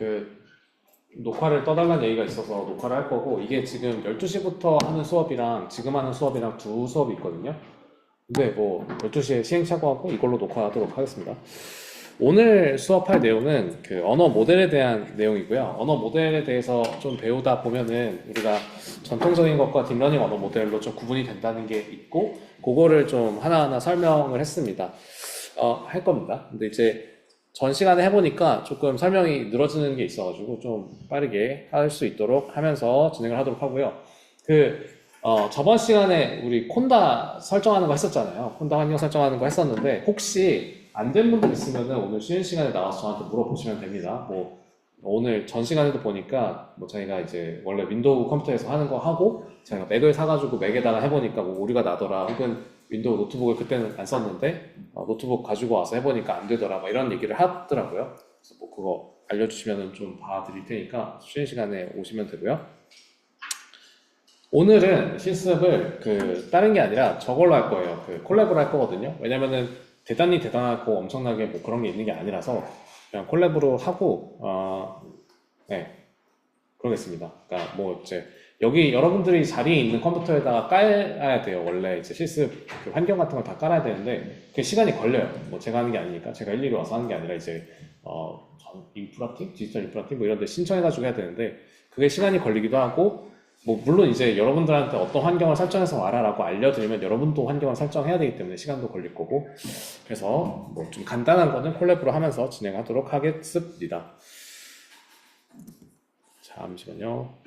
그 녹화를 떠달라는 얘기가 있어서 녹화를 할 거고, 이게 지금 12시부터 하는 수업이랑 지금 하는 수업이랑 두 수업이 있거든요. 근데 뭐 12시에 시행착오하고 이걸로 녹화하도록 하겠습니다. 오늘 수업할 내용은 그 언어 모델에 대한 내용이고요. 언어 모델에 대해서 좀 배우다 보면은 우리가 전통적인 것과 딥러닝 언어 모델로 좀 구분이 된다는 게 있고, 그거를 좀 하나하나 설명을 했습니다. 할 겁니다. 근데 이제 전 시간에 해보니까 조금 설명이 늘어지는 게 있어가지고 좀 빠르게 할 수 있도록 하면서 진행을 하도록 하고요. 저번 시간에 우리 콘다 설정하는 거 했었잖아요. 콘다 환경 설정하는 거 했었는데, 혹시 안 된 분들 있으면은 오늘 쉬는 시간에 나와서 저한테 물어보시면 됩니다. 뭐, 오늘 전 시간에도 보니까 뭐 저희가 이제 원래 윈도우 컴퓨터에서 하는 거 하고, 제가 맥을 사가지고 맥에다가 해보니까 뭐 오류가 나더라, 혹은 윈도우 노트북을 그때는 안 썼는데 노트북 가지고 와서 해보니까 안 되더라, 뭐 이런 얘기를 하더라고요. 그래서 뭐 그거 알려주시면 좀 봐드릴 테니까 쉬는 시간에 오시면 되고요. 오늘은 실습을 다른 게 아니라 저걸로 할 거예요. 콜랩으로 할 거거든요. 왜냐면은 대단하고 엄청나게 뭐 그런 게 있는 게 아니라서 그냥 콜랩으로 하고, 네, 그러겠습니다. 그러니까 뭐 이제 여기 여러분들이 자리에 있는 컴퓨터에다가 깔아야 돼요. 원래 이제 실습 환경 같은 걸 다 깔아야 되는데 그게 시간이 걸려요. 뭐 제가 하는 게 아니니까, 제가 일일이 와서 하는 게 아니라 이제 인프라팀, 디지털 인프라팀 뭐 이런 데 신청해가지고 해야 되는데, 그게 시간이 걸리기도 하고, 뭐 물론 이제 여러분들한테 어떤 환경을 설정해서 와라라고 알려드리면 여러분도 환경을 설정해야 되기 때문에 시간도 걸릴 거고, 그래서 뭐 좀 간단한 거는 콜랩으로 하면서 진행하도록 하겠습니다. 잠시만요.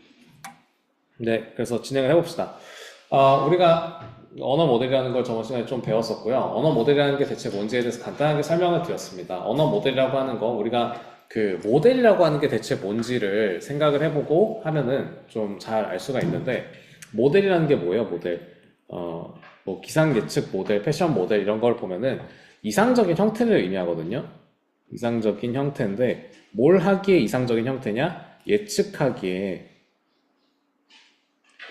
네, 그래서 진행을 해봅시다. 우리가 언어 모델이라는 걸 저번 시간에 좀 배웠었고요. 언어 모델이라는 게 대체 뭔지에 대해서 간단하게 설명을 드렸습니다. 언어 모델이라고 하는 거, 우리가 모델이라고 하는 게 대체 뭔지를 생각을 해보고 하면은 좀 잘 알 수가 있는데, 모델이라는 게 뭐예요, 모델? 뭐 기상 예측 모델, 패션 모델 이런 걸 보면은 이상적인 형태를 의미하거든요. 이상적인 형태인데, 뭘 하기에 이상적인 형태냐? 예측하기에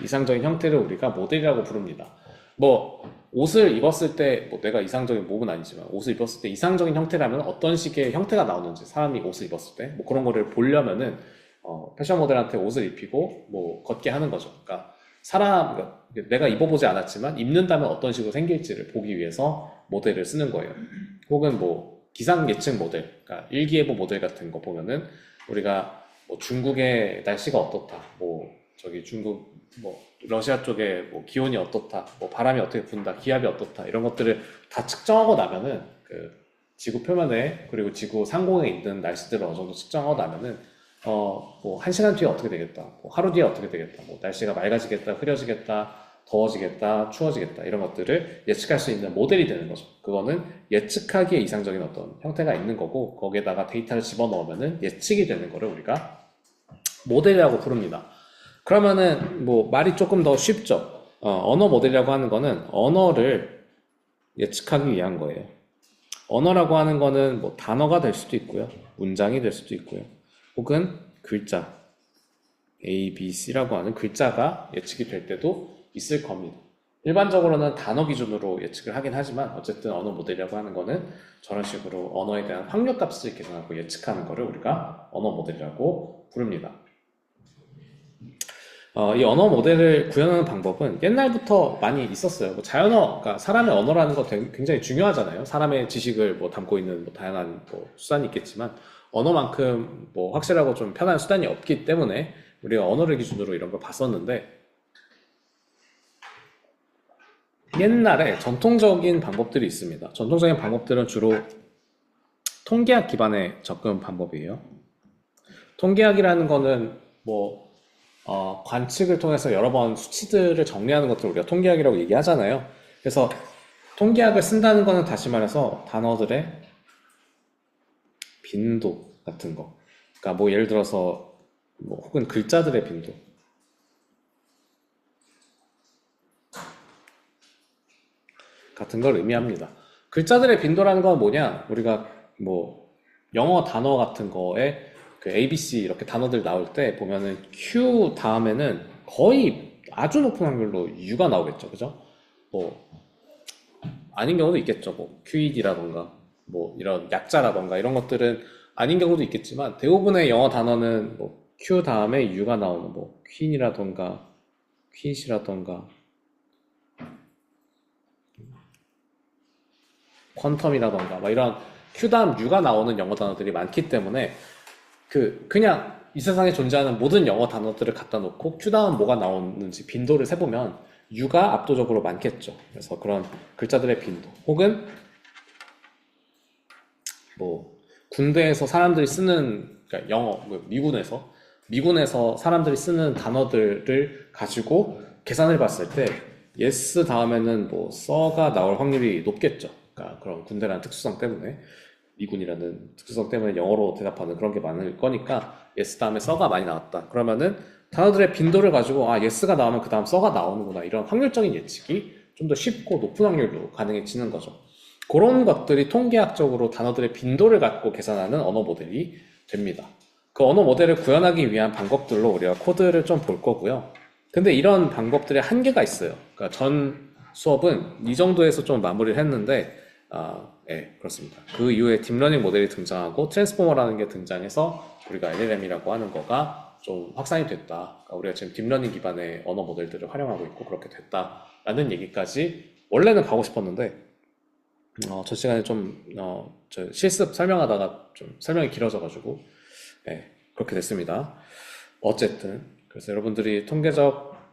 이상적인 형태를 우리가 모델이라고 부릅니다. 뭐 옷을 입었을 때, 뭐 내가 이상적인 몸은 아니지만 옷을 입었을 때 이상적인 형태라면 어떤 식의 형태가 나오는지, 사람이 옷을 입었을 때 뭐 그런 거를 보려면은 패션 모델한테 옷을 입히고 뭐 걷게 하는 거죠. 그러니까 그러니까 내가 입어보지 않았지만 입는다면 어떤 식으로 생길지를 보기 위해서 모델을 쓰는 거예요. 혹은 뭐 기상 예측 모델, 그러니까 일기예보 모델 같은 거 보면은 우리가 뭐 중국의 날씨가 어떻다, 뭐 저기 중국 뭐 러시아 쪽에 뭐 기온이 어떻다, 뭐 바람이 어떻게 분다, 기압이 어떻다, 이런 것들을 다 측정하고 나면은 지구 표면에, 그리고 지구 상공에 있는 날씨들을 어느 정도 측정하고 나면은 뭐 한 시간 뒤에 어떻게 되겠다, 뭐 하루 뒤에 어떻게 되겠다, 뭐 날씨가 맑아지겠다, 흐려지겠다, 더워지겠다, 추워지겠다, 이런 것들을 예측할 수 있는 모델이 되는 거죠. 그거는 예측하기에 이상적인 어떤 형태가 있는 거고, 거기에다가 데이터를 집어넣으면은 예측이 되는 거를 우리가 모델이라고 부릅니다. 그러면은 뭐 말이 조금 더 쉽죠. 언어 모델이라고 하는 거는 언어를 예측하기 위한 거예요. 언어라고 하는 거는 뭐 단어가 될 수도 있고요, 문장이 될 수도 있고요, 혹은 글자 A, B, C라고 하는 글자가 예측이 될 때도 있을 겁니다. 일반적으로는 단어 기준으로 예측을 하긴 하지만, 어쨌든 언어 모델이라고 하는 거는 저런 식으로 언어에 대한 확률값을 계산하고 예측하는 거를 우리가 언어 모델이라고 부릅니다. 이 언어 모델을 구현하는 방법은 옛날부터 많이 있었어요. 뭐 자연어, 그러니까 사람의 언어라는 거 굉장히 중요하잖아요. 사람의 지식을 뭐 담고 있는 뭐 다양한 뭐 수단이 있겠지만, 언어만큼 뭐 확실하고 좀 편한 수단이 없기 때문에 우리가 언어를 기준으로 이런 걸 봤었는데, 옛날에 전통적인 방법들이 있습니다. 전통적인 방법들은 주로 통계학 기반의 접근 방법이에요. 통계학이라는 거는 뭐 관측을 통해서 여러 번 수치들을 정리하는 것들을 우리가 통계학이라고 얘기하잖아요. 그래서 통계학을 쓴다는 거는 다시 말해서 단어들의 빈도 같은 거, 그러니까 뭐 예를 들어서 뭐 혹은 글자들의 빈도 같은 걸 의미합니다. 글자들의 빈도라는 건 뭐냐? 우리가 뭐 영어 단어 같은 거에 ABC 이렇게 단어들 나올 때 보면은 Q 다음에는 거의 아주 높은 확률로 U가 나오겠죠, 그죠? 뭐 아닌 경우도 있겠죠. 뭐 QED라던가 뭐 이런 약자라던가 이런 것들은 아닌 경우도 있겠지만 대부분의 영어 단어는 뭐 Q 다음에 U가 나오는 뭐 퀸이라던가 퀸이라던가 퀀텀이라던가 막 이런 Q 다음 U가 나오는 영어 단어들이 많기 때문에 그냥 이 세상에 존재하는 모든 영어 단어들을 갖다 놓고 Q 다음 뭐가 나오는지 빈도를 세보면 U가 압도적으로 많겠죠. 그래서 그런 글자들의 빈도 혹은 뭐 군대에서 사람들이 쓰는 그러니까 영어 미군에서 사람들이 쓰는 단어들을 가지고 계산을 봤을 때 yes 다음에는 뭐 써가 나올 확률이 높겠죠. 그러니까 그런 군대라는 특수성 때문에 미군이라는 특수성 때문에 영어로 대답하는 그런 게 많을 거니까 yes 다음에 써가 많이 나왔다. 그러면은 단어들의 빈도를 가지고 아 yes가 나오면 그 다음 써가 나오는구나 이런 확률적인 예측이 좀 더 쉽고 높은 확률로 가능해지는 거죠. 그런 것들이 통계학적으로 단어들의 빈도를 갖고 계산하는 언어 모델이 됩니다. 그 언어 모델을 구현하기 위한 방법들로 우리가 코드를 좀 볼 거고요. 근데 이런 방법들의 한계가 있어요. 그러니까 전 수업은 이 정도에서 좀 마무리를 했는데, 네, 그렇습니다. 그 이후에 딥러닝 모델이 등장하고 트랜스포머라는 게 등장해서 우리가 LLM이라고 하는 거가 좀 확산이 됐다. 그러니까 우리가 지금 딥러닝 기반의 언어 모델들을 활용하고 있고 그렇게 됐다라는 얘기까지 원래는 가고 싶었는데 저 시간에 저 실습 설명하다가 좀 설명이 길어져가지고, 네, 그렇게 됐습니다. 어쨌든, 그래서 여러분들이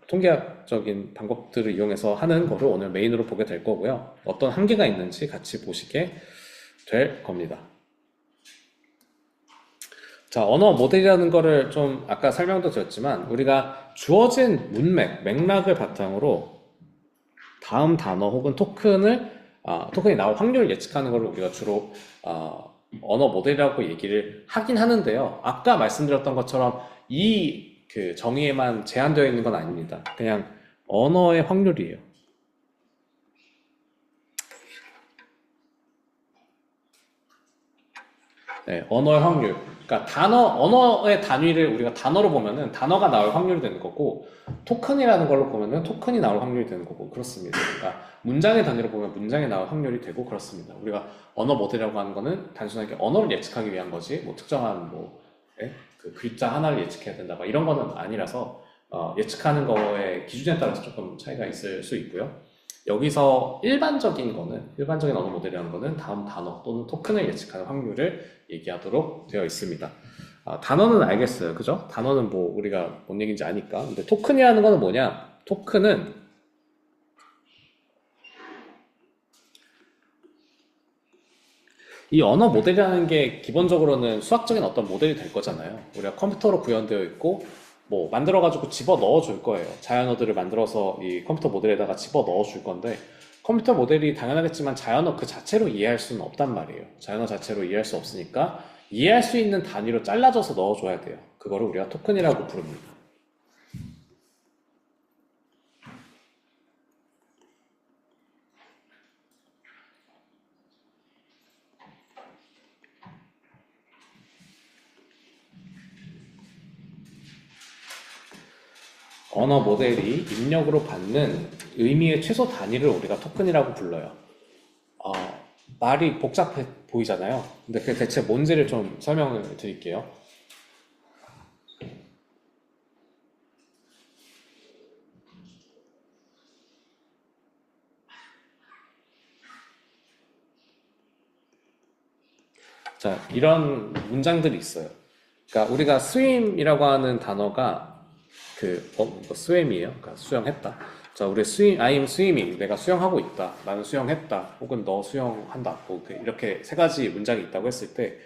통계학적인 방법들을 이용해서 하는 거를 오늘 메인으로 보게 될 거고요. 어떤 한계가 있는지 같이 보시게 될 겁니다. 자, 언어 모델이라는 거를 좀 아까 설명도 드렸지만, 우리가 주어진 맥락을 바탕으로 다음 단어 혹은 토큰이 나올 확률을 예측하는 걸 우리가 주로 언어 모델이라고 얘기를 하긴 하는데요. 아까 말씀드렸던 것처럼 이 그 정의에만 제한되어 있는 건 아닙니다. 그냥 언어의 확률이에요. 네, 언어의 확률. 그러니까 언어의 단위를 우리가 단어로 보면은 단어가 나올 확률이 되는 거고, 토큰이라는 걸로 보면은 토큰이 나올 확률이 되는 거고, 그렇습니다. 그러니까 문장의 단위로 보면 문장이 나올 확률이 되고, 그렇습니다. 우리가 언어 모델이라고 하는 거는 단순하게 언어를 예측하기 위한 거지, 뭐 특정한 그 글자 하나를 예측해야 된다, 막 이런 거는 아니라서, 예측하는 거의 기준에 따라서 조금 차이가 있을 수 있고요. 여기서 일반적인 언어 모델이라는 거는 다음 단어 또는 토큰을 예측하는 확률을 얘기하도록 되어 있습니다. 단어는 알겠어요. 그죠? 단어는 뭐 우리가 뭔 얘기인지 아니까. 근데 토큰이라는 거는 뭐냐? 토큰은 이 언어 모델이라는 게 기본적으로는 수학적인 어떤 모델이 될 거잖아요. 우리가 컴퓨터로 구현되어 있고 뭐 만들어가지고 집어 넣어 줄 거예요. 자연어들을 만들어서 이 컴퓨터 모델에다가 집어 넣어 줄 건데 컴퓨터 모델이 당연하겠지만 자연어 그 자체로 이해할 수는 없단 말이에요. 자연어 자체로 이해할 수 없으니까 이해할 수 있는 단위로 잘라줘서 넣어줘야 돼요. 그거를 우리가 토큰이라고 부릅니다. 언어 모델이 입력으로 받는 의미의 최소 단위를 우리가 토큰이라고 불러요. 어, 말이 복잡해 보이잖아요. 근데 그게 대체 뭔지를 좀 설명을 드릴게요. 자, 이런 문장들이 있어요. 그러니까 우리가 swim이라고 하는 단어가 이거 swim이에요. 그러니까 수영했다. 자, I am swimming. 내가 수영하고 있다. 나는 수영했다. 혹은 너 수영한다. 뭐 이렇게 세 가지 문장이 있다고 했을 때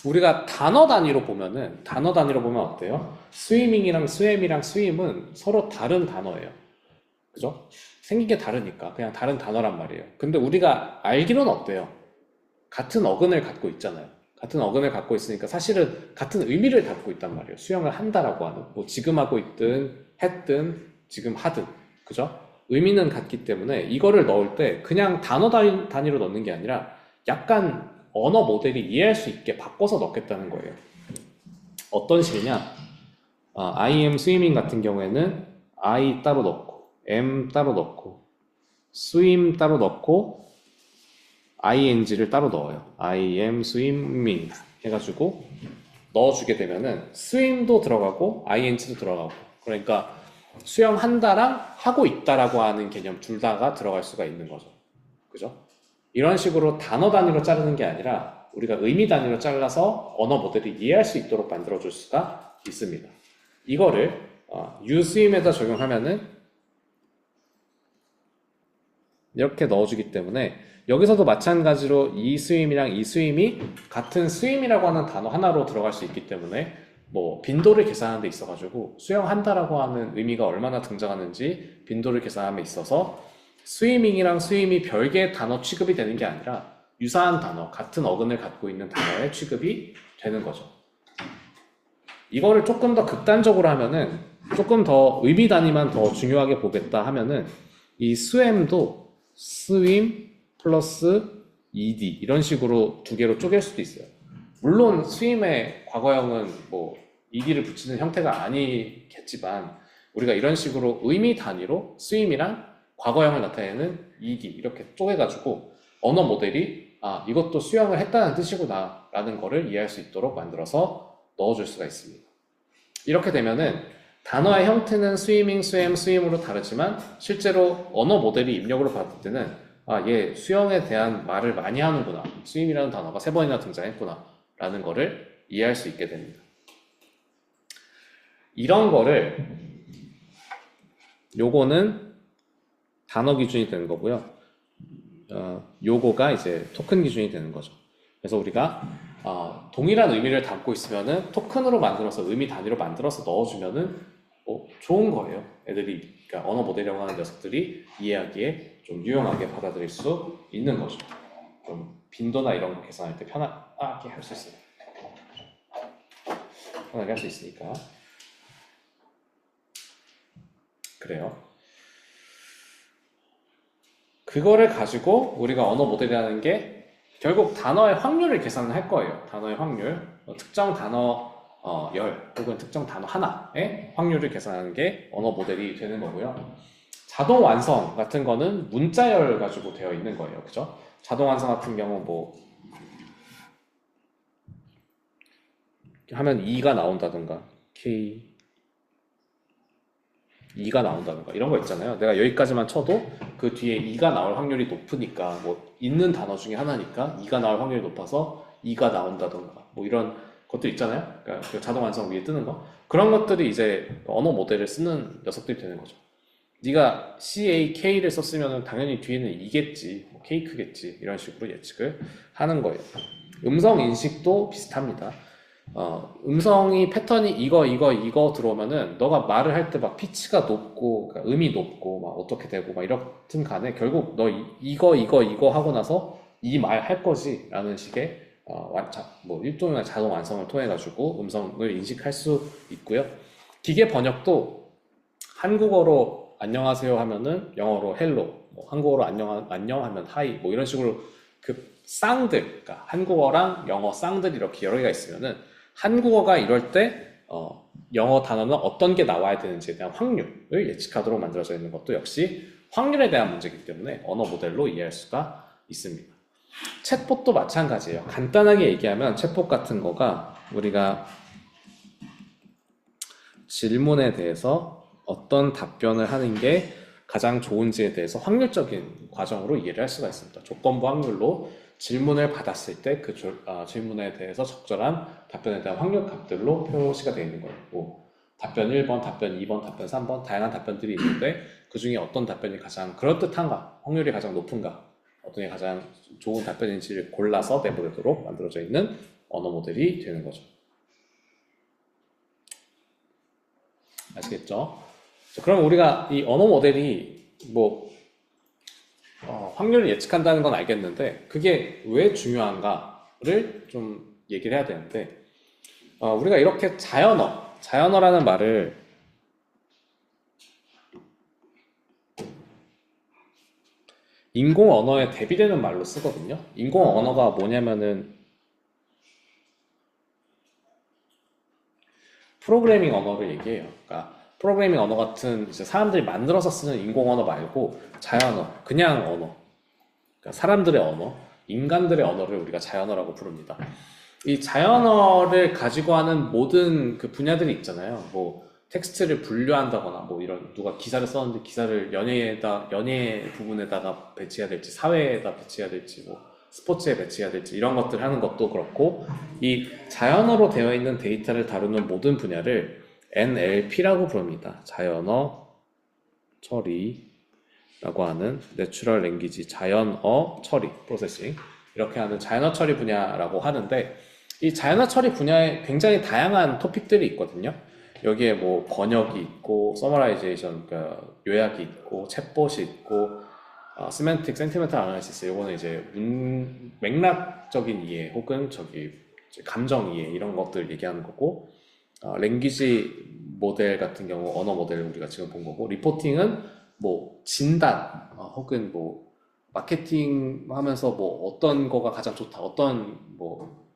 우리가 단어 단위로 보면 어때요? swimming이랑 swim이랑 swim은 서로 다른 단어예요. 그죠? 생긴 게 다르니까 그냥 다른 단어란 말이에요. 근데 우리가 알기로는 어때요? 같은 어근을 갖고 있잖아요. 같은 어근을 갖고 있으니까 사실은 같은 의미를 갖고 있단 말이에요. 수영을 한다라고 하는. 뭐 지금 하고 있든 했든 지금 하든. 그죠? 의미는 같기 때문에 이거를 넣을 때 그냥 단어 단위로 넣는 게 아니라 약간 언어 모델이 이해할 수 있게 바꿔서 넣겠다는 거예요. 어떤 식이냐? I am swimming 같은 경우에는 I 따로 넣고 am 따로 넣고 swim 따로 넣고 ing를 따로 넣어요. I am swimming. 해가지고 넣어주게 되면은 swim도 들어가고 ing도 들어가고, 그러니까 수영한다랑 하고 있다라고 하는 개념 둘 다가 들어갈 수가 있는 거죠. 그죠? 이런 식으로 단어 단위로 자르는 게 아니라 우리가 의미 단위로 잘라서 언어 모델이 이해할 수 있도록 만들어줄 수가 있습니다. 이거를 uSwim에다 적용하면은 이렇게 넣어주기 때문에 여기서도 마찬가지로 이 스윙이랑 이 스윙이 같은 스윙이라고 하는 단어 하나로 들어갈 수 있기 때문에 뭐 빈도를 계산하는 데 있어가지고 수영한다라고 하는 의미가 얼마나 등장하는지 빈도를 계산함에 있어서 스위밍이랑 스위미 별개의 단어 취급이 되는 게 아니라 유사한 단어, 같은 어근을 갖고 있는 단어의 취급이 되는 거죠. 이거를 조금 더 극단적으로 하면은, 조금 더 의미 단위만 더 중요하게 보겠다 하면은 이 swim도 swim 플러스 ed 이런 식으로 두 개로 쪼갤 수도 있어요. 물론 swim의 과거형은 뭐 ed를 붙이는 형태가 아니겠지만 우리가 이런 식으로 의미 단위로 swim이랑 과거형을 나타내는 ed 이렇게 쪼개가지고 언어 모델이 이것도 수영을 했다는 뜻이구나 라는 거를 이해할 수 있도록 만들어서 넣어줄 수가 있습니다. 이렇게 되면은 단어의 형태는 swimming, swam, swim으로 다르지만 실제로 언어 모델이 입력으로 받을 때는 얘 수영에 대한 말을 많이 하는구나, swim이라는 단어가 3번이나 등장했구나 라는 거를 이해할 수 있게 됩니다. 이런 거를, 요거는 단어 기준이 되는 거고요. 요거가 이제 토큰 기준이 되는 거죠. 그래서 우리가 동일한 의미를 담고 있으면은 토큰으로 만들어서 의미 단위로 만들어서 넣어주면은 좋은 거예요. 애들이, 그러니까 언어 모델이라고 하는 녀석들이 이해하기에 좀 유용하게 받아들일 수 있는 거죠. 좀 빈도나 이런 거 계산할 때 편하게 할 수 있어요. 편하게 할 수 있으니까. 그래요. 그거를 가지고 우리가 언어 모델이라는 게 결국 단어의 확률을 계산할 거예요. 단어의 확률, 특정 단어 열 혹은 특정 단어 하나의 확률을 계산하는 게 언어 모델이 되는 거고요. 자동 완성 같은 거는 문자열 가지고 되어 있는 거예요. 그죠? 자동 완성 같은 경우 뭐 하면 2가 나온다든가 K 2가 나온다든가 이런 거 있잖아요. 내가 여기까지만 쳐도 그 뒤에 2가 나올 확률이 높으니까, 뭐 있는 단어 중에 하나니까 2가 나올 확률이 높아서 2가 나온다든가 뭐 이런 것들 있잖아요. 그러니까 그 자동 완성 위에 뜨는 거, 그런 것들이 이제 언어 모델을 쓰는 녀석들이 되는 거죠. 네가 CAK를 썼으면 당연히 뒤에는 2겠지, 뭐 케이크겠지, 이런 식으로 예측을 하는 거예요. 음성 인식도 비슷합니다. 음성이 패턴이 이거 들어오면은 너가 말을 할 때 막 피치가 높고, 그러니까 음이 높고 막 어떻게 되고 막 이렇든 간에 결국 너 이거 하고 나서 이 말 할 거지 라는 식의 뭐 일종의 자동 완성을 통해 가지고 음성을 인식할 수 있고요. 기계 번역도 한국어로 안녕하세요 하면은 영어로 헬로, 뭐 한국어로 안녕 하면 하이, 뭐 이런 식으로 그 쌍들, 그러니까 한국어랑 영어 쌍들이 이렇게 여러 개가 있으면은 한국어가 이럴 때 영어 단어는 어떤 게 나와야 되는지에 대한 확률을 예측하도록 만들어져 있는 것도 역시 확률에 대한 문제이기 때문에 언어 모델로 이해할 수가 있습니다. 챗봇도 마찬가지예요. 간단하게 얘기하면 챗봇 같은 거가 우리가 질문에 대해서 어떤 답변을 하는 게 가장 좋은지에 대해서 확률적인 과정으로 이해를 할 수가 있습니다. 조건부 확률로 질문을 받았을 때 그 질문에 대해서 적절한 답변에 대한 확률 값들로 표시가 되어 있는 거예요. 뭐 답변 1번, 답변 2번, 답변 3번 다양한 답변들이 있는데 그 중에 어떤 답변이 가장 그럴듯한가, 확률이 가장 높은가, 어떤 게 가장 좋은 답변인지를 골라서 내보내도록 만들어져 있는 언어 모델이 되는 거죠. 아시겠죠? 그럼 우리가 이 언어 모델이 뭐 확률을 예측한다는 건 알겠는데 그게 왜 중요한가를 좀 얘기를 해야 되는데, 우리가 이렇게 자연어라는 말을 인공 언어에 대비되는 말로 쓰거든요. 인공 언어가 뭐냐면은 프로그래밍 언어를 얘기해요. 그러니까 프로그래밍 언어 같은 이제 사람들이 만들어서 쓰는 인공 언어 말고 자연어, 그냥 언어, 그러니까 사람들의 언어, 인간들의 언어를 우리가 자연어라고 부릅니다. 이 자연어를 가지고 하는 모든 그 분야들이 있잖아요. 뭐 텍스트를 분류한다거나 뭐 이런 누가 기사를 썼는데 기사를 연예 부분에다가 배치해야 될지 사회에다 배치해야 될지 뭐 스포츠에 배치해야 될지 이런 것들 하는 것도 그렇고 이 자연어로 되어 있는 데이터를 다루는 모든 분야를 NLP라고 부릅니다. 자연어 처리라고 하는 내추럴 랭귀지 자연어 처리 프로세싱 이렇게 하는 자연어 처리 분야라고 하는데 이 자연어 처리 분야에 굉장히 다양한 토픽들이 있거든요. 여기에 뭐 번역이 있고 서머라이제이션 그러니까 요약이 있고 챗봇이 있고 시멘틱 센티멘탈 아나리시스 요거는 이제 맥락적인 이해 혹은 저기 이제 감정 이해 이런 것들 얘기하는 거고 랭귀지 모델 같은 경우 언어 모델을 우리가 지금 본 거고 리포팅은 뭐 진단 혹은 뭐 마케팅 하면서 뭐 어떤 거가 가장 좋다 어떤 뭐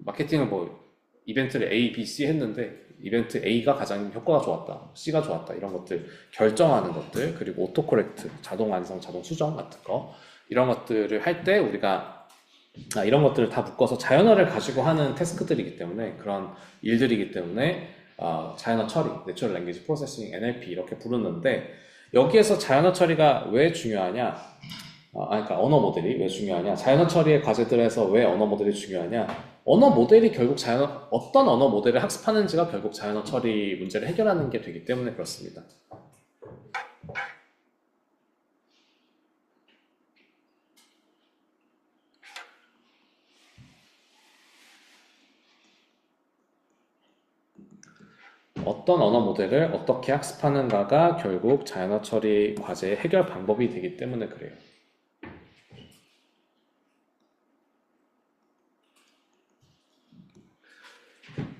마케팅은 뭐 이벤트를 A, B, C 했는데 이벤트 A가 가장 효과가 좋았다, C가 좋았다 이런 것들 결정하는 것들 그리고 오토코렉트, 자동 완성, 자동 수정 같은 거 이런 것들을 할 때 우리가 이런 것들을 다 묶어서 자연어를 가지고 하는 태스크들이기 때문에 그런 일들이기 때문에 자연어 처리, 내추럴 랭귀지 프로세싱, NLP 이렇게 부르는데 여기에서 자연어 처리가 왜 중요하냐? 그러니까 언어 모델이 왜 중요하냐? 자연어 처리의 과제들에서 왜 언어 모델이 중요하냐? 언어 모델이 결국 어떤 언어 모델을 학습하는지가 결국 자연어 처리 문제를 해결하는 게 되기 때문에 그렇습니다. 어떤 언어 모델을 어떻게 학습하는가가 결국 자연어 처리 과제의 해결 방법이 되기 때문에 그래요.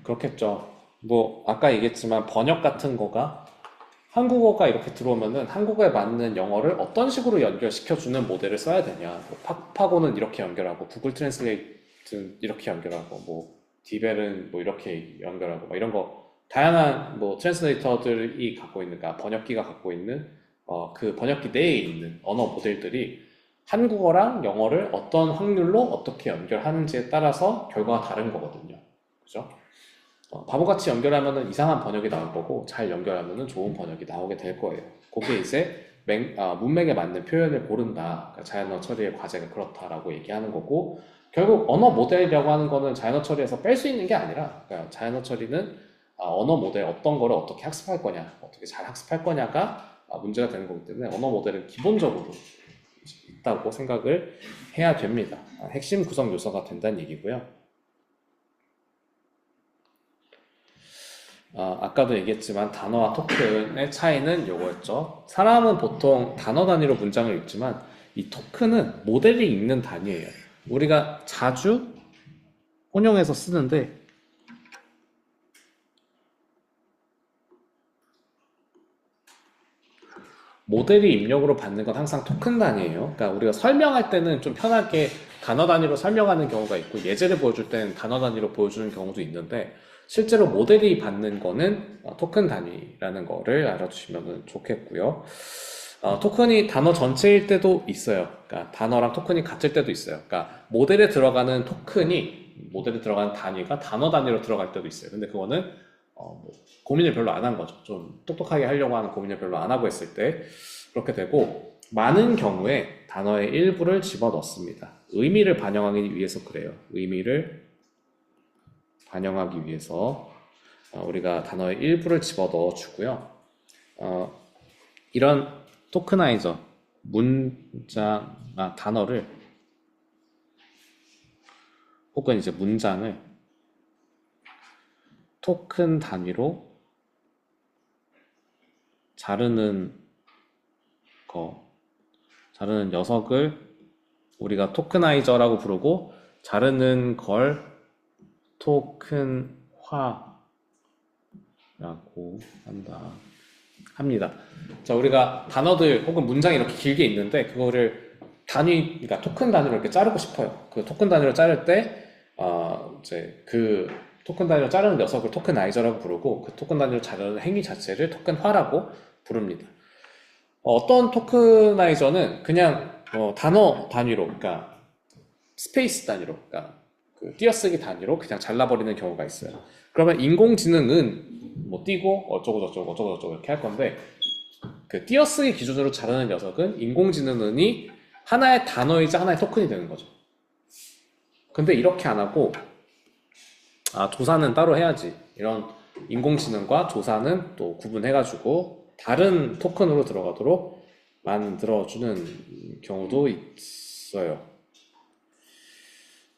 그렇겠죠. 뭐 아까 얘기했지만 번역 같은 거가 한국어가 이렇게 들어오면은 한국어에 맞는 영어를 어떤 식으로 연결시켜주는 모델을 써야 되냐. 뭐 팍파고는 이렇게 연결하고 구글 트랜슬레이트는 이렇게 연결하고 뭐 디벨은 뭐 이렇게 연결하고 막 이런 거 다양한 뭐 트랜슬레이터들이 갖고 있는 그러니까 번역기가 갖고 있는 그 번역기 내에 있는 언어 모델들이 한국어랑 영어를 어떤 확률로 어떻게 연결하는지에 따라서 결과가 다른 거거든요. 그죠? 바보같이 연결하면은 이상한 번역이 나올 거고 잘 연결하면은 좋은 번역이 나오게 될 거예요. 그게 이제 문맥에 맞는 표현을 고른다. 그러니까 자연어 처리의 과제가 그렇다라고 얘기하는 거고 결국 언어 모델이라고 하는 거는 자연어 처리에서 뺄 수 있는 게 아니라 그러니까 자연어 처리는 언어 모델 어떤 거를 어떻게 학습할 거냐, 어떻게 잘 학습할 거냐가 문제가 되는 거기 때문에 언어 모델은 기본적으로 있다고 생각을 해야 됩니다. 핵심 구성 요소가 된다는 얘기고요. 아까도 얘기했지만 단어와 토큰의 차이는 요거였죠. 사람은 보통 단어 단위로 문장을 읽지만 이 토큰은 모델이 읽는 단위예요. 우리가 자주 혼용해서 쓰는데 모델이 입력으로 받는 건 항상 토큰 단위예요. 그러니까 우리가 설명할 때는 좀 편하게 단어 단위로 설명하는 경우가 있고 예제를 보여줄 때는 단어 단위로 보여주는 경우도 있는데 실제로 모델이 받는 거는 토큰 단위라는 거를 알아두시면 좋겠고요. 토큰이 단어 전체일 때도 있어요. 그러니까 단어랑 토큰이 같을 때도 있어요. 그러니까 모델에 들어가는 단위가 단어 단위로 들어갈 때도 있어요. 근데 그거는 뭐 고민을 별로 안 한 거죠. 좀 똑똑하게 하려고 하는 고민을 별로 안 하고 했을 때 그렇게 되고 많은 경우에 단어의 일부를 집어넣습니다. 의미를 반영하기 위해서 그래요. 의미를 반영하기 위해서 우리가 단어의 일부를 집어넣어 주고요. 이런 토크나이저 단어를 혹은 이제 문장을 토큰 단위로 자르는 녀석을 우리가 토크나이저라고 부르고 자르는 걸 토큰화라고 합니다. 자, 우리가 단어들 혹은 문장이 이렇게 길게 있는데 그거를 그러니까 토큰 단위로 이렇게 자르고 싶어요. 그 토큰 단위로 자를 때 이제 그 토큰 단위로 자르는 녀석을 토크나이저라고 부르고 그 토큰 단위로 자르는 행위 자체를 토큰화라고 부릅니다. 어떤 토크나이저는 그냥 단어 단위로, 그러니까 스페이스 단위로, 그러니까 그 띄어쓰기 단위로 그냥 잘라버리는 경우가 있어요. 그러면 인공지능은 뭐 띄고 어쩌고 저쩌고 이렇게 할 건데, 그 띄어쓰기 기준으로 자르는 녀석은 인공지능은이 하나의 단어이자 하나의 토큰이 되는 거죠. 근데 이렇게 안 하고, 조사는 따로 해야지, 이런 인공지능과 조사는 또 구분해가지고 다른 토큰으로 들어가도록 만들어주는 경우도 있어요.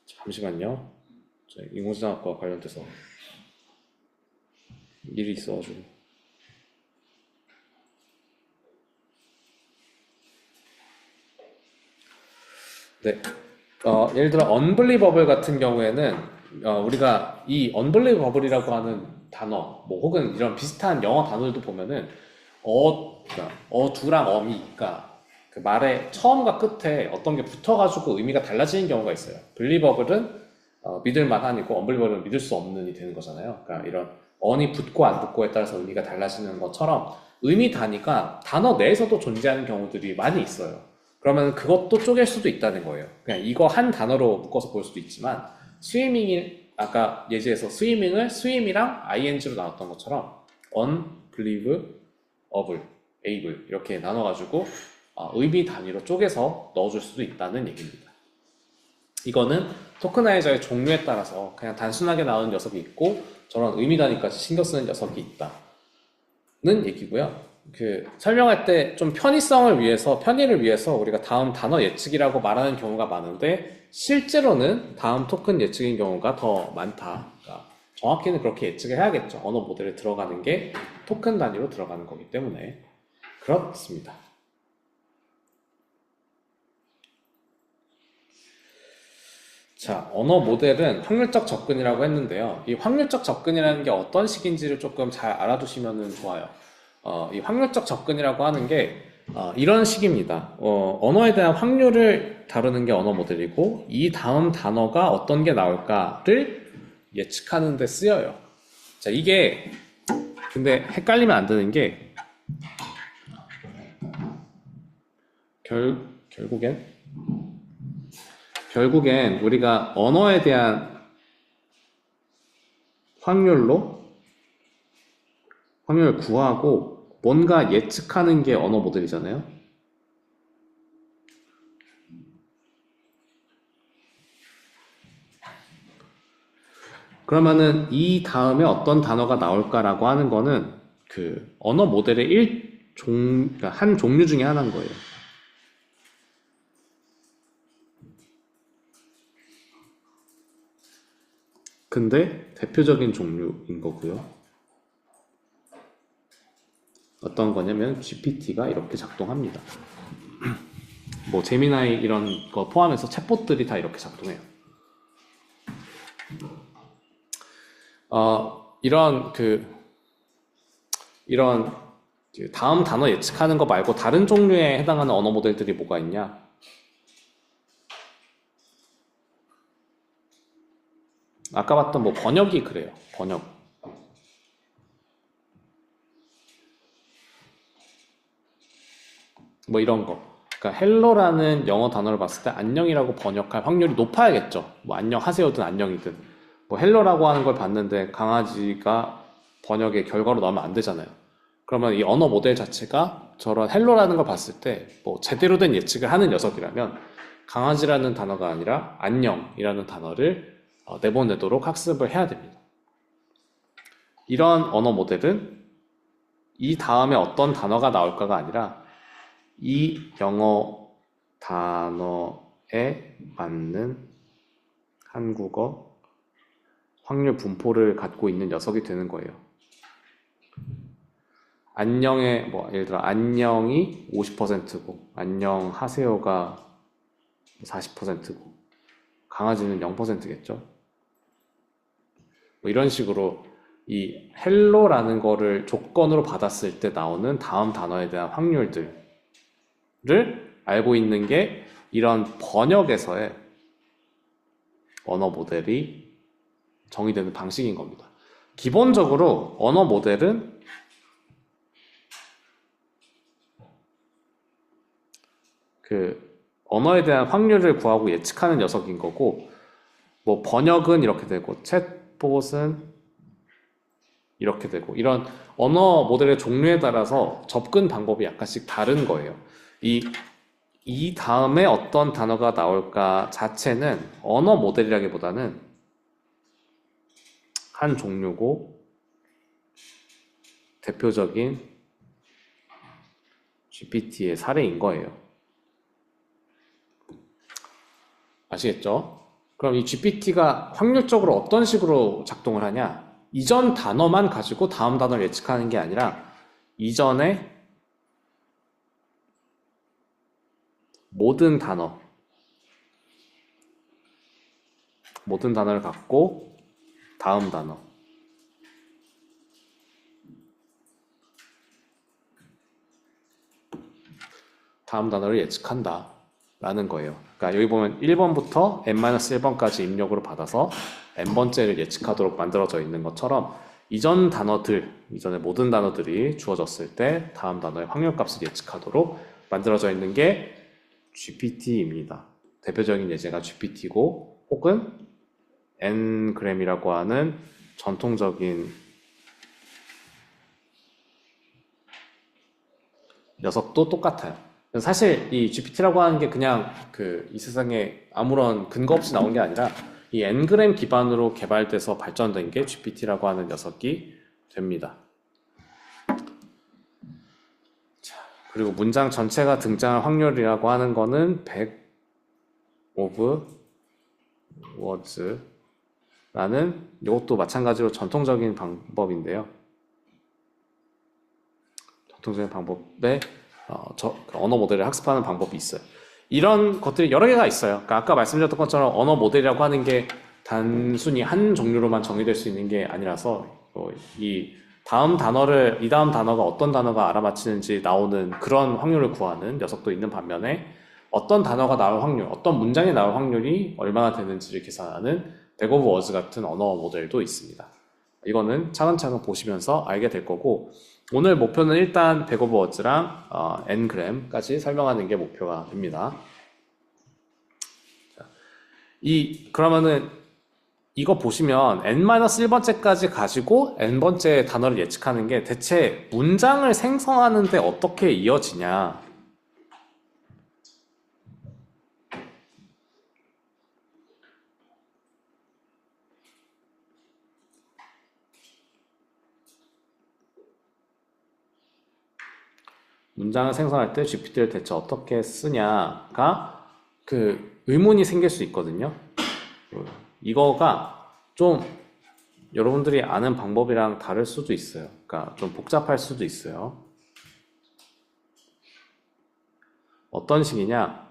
잠시만요. 인공지능학과 관련돼서 일이 있어가지고. 네. 예를 들어 unbelievable 같은 경우에는 우리가 이 unbelievable이라고 하는 단어, 뭐 혹은 이런 비슷한 영어 단어들도 보면은 그러니까 어두랑 어미, 그러니까 그 말의 처음과 끝에 어떤 게 붙어가지고 의미가 달라지는 경우가 있어요. believable은 믿을 만한이고 unbelievable은 믿을 수 없는이 되는 거잖아요. 그러니까 이런 on이 붙고 안 붙고에 따라서 의미가 달라지는 것처럼 의미 단위가 단어 내에서도 존재하는 경우들이 많이 있어요. 그러면 그것도 쪼갤 수도 있다는 거예요. 그냥 이거 한 단어로 묶어서 볼 수도 있지만, 스위밍이 아까 예제에서 스위밍을 스위미랑 ing로 나눴던 것처럼 unbelievable, able 이렇게 나눠가지고 의미 단위로 쪼개서 넣어줄 수도 있다는 얘기입니다. 이거는 토크나이저의 종류에 따라서 그냥 단순하게 나오는 녀석이 있고 저런 의미 단위까지 신경 쓰는 녀석이 있다는 얘기고요. 설명할 때 좀 편의를 위해서 우리가 다음 단어 예측이라고 말하는 경우가 많은데, 실제로는 다음 토큰 예측인 경우가 더 많다. 그러니까 정확히는 그렇게 예측을 해야겠죠. 언어 모델에 들어가는 게 토큰 단위로 들어가는 거기 때문에. 그렇습니다. 자, 언어 모델은 확률적 접근이라고 했는데요. 이 확률적 접근이라는 게 어떤 식인지를 조금 잘 알아두시면 좋아요. 이 확률적 접근이라고 하는 게 이런 식입니다. 언어에 대한 확률을 다루는 게 언어 모델이고, 이 다음 단어가 어떤 게 나올까를 예측하는 데 쓰여요. 자, 이게 근데 헷갈리면 안 되는 게, 결국엔 우리가 언어에 대한 확률을 구하고 뭔가 예측하는 게 언어 모델이잖아요. 그러면은 이 다음에 어떤 단어가 나올까라고 하는 거는 그 언어 모델의 그러니까 한 종류 중에 하나인 거예요. 근데 대표적인 종류인 거고요. 어떤 거냐면 GPT가 이렇게 작동합니다. 뭐 제미나이 이런 거 포함해서 챗봇들이 다 이렇게 작동해요. 이런 다음 단어 예측하는 거 말고 다른 종류에 해당하는 언어 모델들이 뭐가 있냐? 아까 봤던 뭐 번역이 그래요. 번역. 뭐 이런 거. 그러니까 헬로라는 영어 단어를 봤을 때 안녕이라고 번역할 확률이 높아야겠죠. 뭐 안녕하세요든 안녕이든. 뭐 헬로라고 하는 걸 봤는데 강아지가 번역의 결과로 나오면 안 되잖아요. 그러면 이 언어 모델 자체가 저런 헬로라는 걸 봤을 때 뭐 제대로 된 예측을 하는 녀석이라면 강아지라는 단어가 아니라 안녕이라는 단어를 내보내도록 학습을 해야 됩니다. 이런 언어 모델은 이 다음에 어떤 단어가 나올까가 아니라 이 영어 단어에 맞는 한국어 확률 분포를 갖고 있는 녀석이 되는 거예요. 안녕의 예를 들어 안녕이 50%고 안녕하세요가 40%고 강아지는 0%겠죠. 뭐 이런 식으로 이 헬로라는 거를 조건으로 받았을 때 나오는 다음 단어에 대한 확률들을 알고 있는 게 이런 번역에서의 언어 모델이 정의되는 방식인 겁니다. 기본적으로 언어 모델은 그 언어에 대한 확률을 구하고 예측하는 녀석인 거고, 뭐 번역은 이렇게 되고 챗봇은 이렇게 되고 이런 언어 모델의 종류에 따라서 접근 방법이 약간씩 다른 거예요. 이 다음에 어떤 단어가 나올까 자체는 언어 모델이라기보다는 한 종류고 대표적인 GPT의 사례인 거예요. 아시겠죠? 그럼 이 GPT가 확률적으로 어떤 식으로 작동을 하냐? 이전 단어만 가지고 다음 단어를 예측하는 게 아니라 이전에 모든 단어를 갖고 다음 단어를 예측한다 라는 거예요. 그러니까 여기 보면 1번부터 n-1번까지 입력으로 받아서 n번째를 예측하도록 만들어져 있는 것처럼 이전의 모든 단어들이 주어졌을 때 다음 단어의 확률값을 예측하도록 만들어져 있는 게 GPT입니다. 대표적인 예제가 GPT고 혹은 Ngram이라고 하는 전통적인 녀석도 똑같아요. 사실 이 GPT라고 하는 게 그냥 이 세상에 아무런 근거 없이 나온 게 아니라 이 Ngram 기반으로 개발돼서 발전된 게 GPT라고 하는 녀석이 됩니다. 자, 그리고 문장 전체가 등장할 확률이라고 하는 거는 100 of words 라는 이것도 마찬가지로 전통적인 방법인데요. 전통적인 방법에 언어 모델을 학습하는 방법이 있어요. 이런 것들이 여러 개가 있어요. 그러니까 아까 말씀드렸던 것처럼 언어 모델이라고 하는 게 단순히 한 종류로만 정의될 수 있는 게 아니라서 이 다음 단어가 어떤 단어가 알아맞히는지 나오는 그런 확률을 구하는 녀석도 있는 반면에 어떤 단어가 나올 확률, 어떤 문장이 나올 확률이 얼마나 되는지를 계산하는 백 오브 워즈 같은 언어 모델도 있습니다. 이거는 차근차근 보시면서 알게 될 거고 오늘 목표는 일단 백 오브 워즈랑 Ngram까지 설명하는 게 목표가 됩니다. 자, 그러면은 이거 보시면 n-1번째까지 가지고 n번째 단어를 예측하는 게 대체 문장을 생성하는데 어떻게 이어지냐? 문장을 생성할 때 GPT를 대체 어떻게 쓰냐가 의문이 생길 수 있거든요. 이거가 좀 여러분들이 아는 방법이랑 다를 수도 있어요. 그러니까 좀 복잡할 수도 있어요. 어떤 식이냐?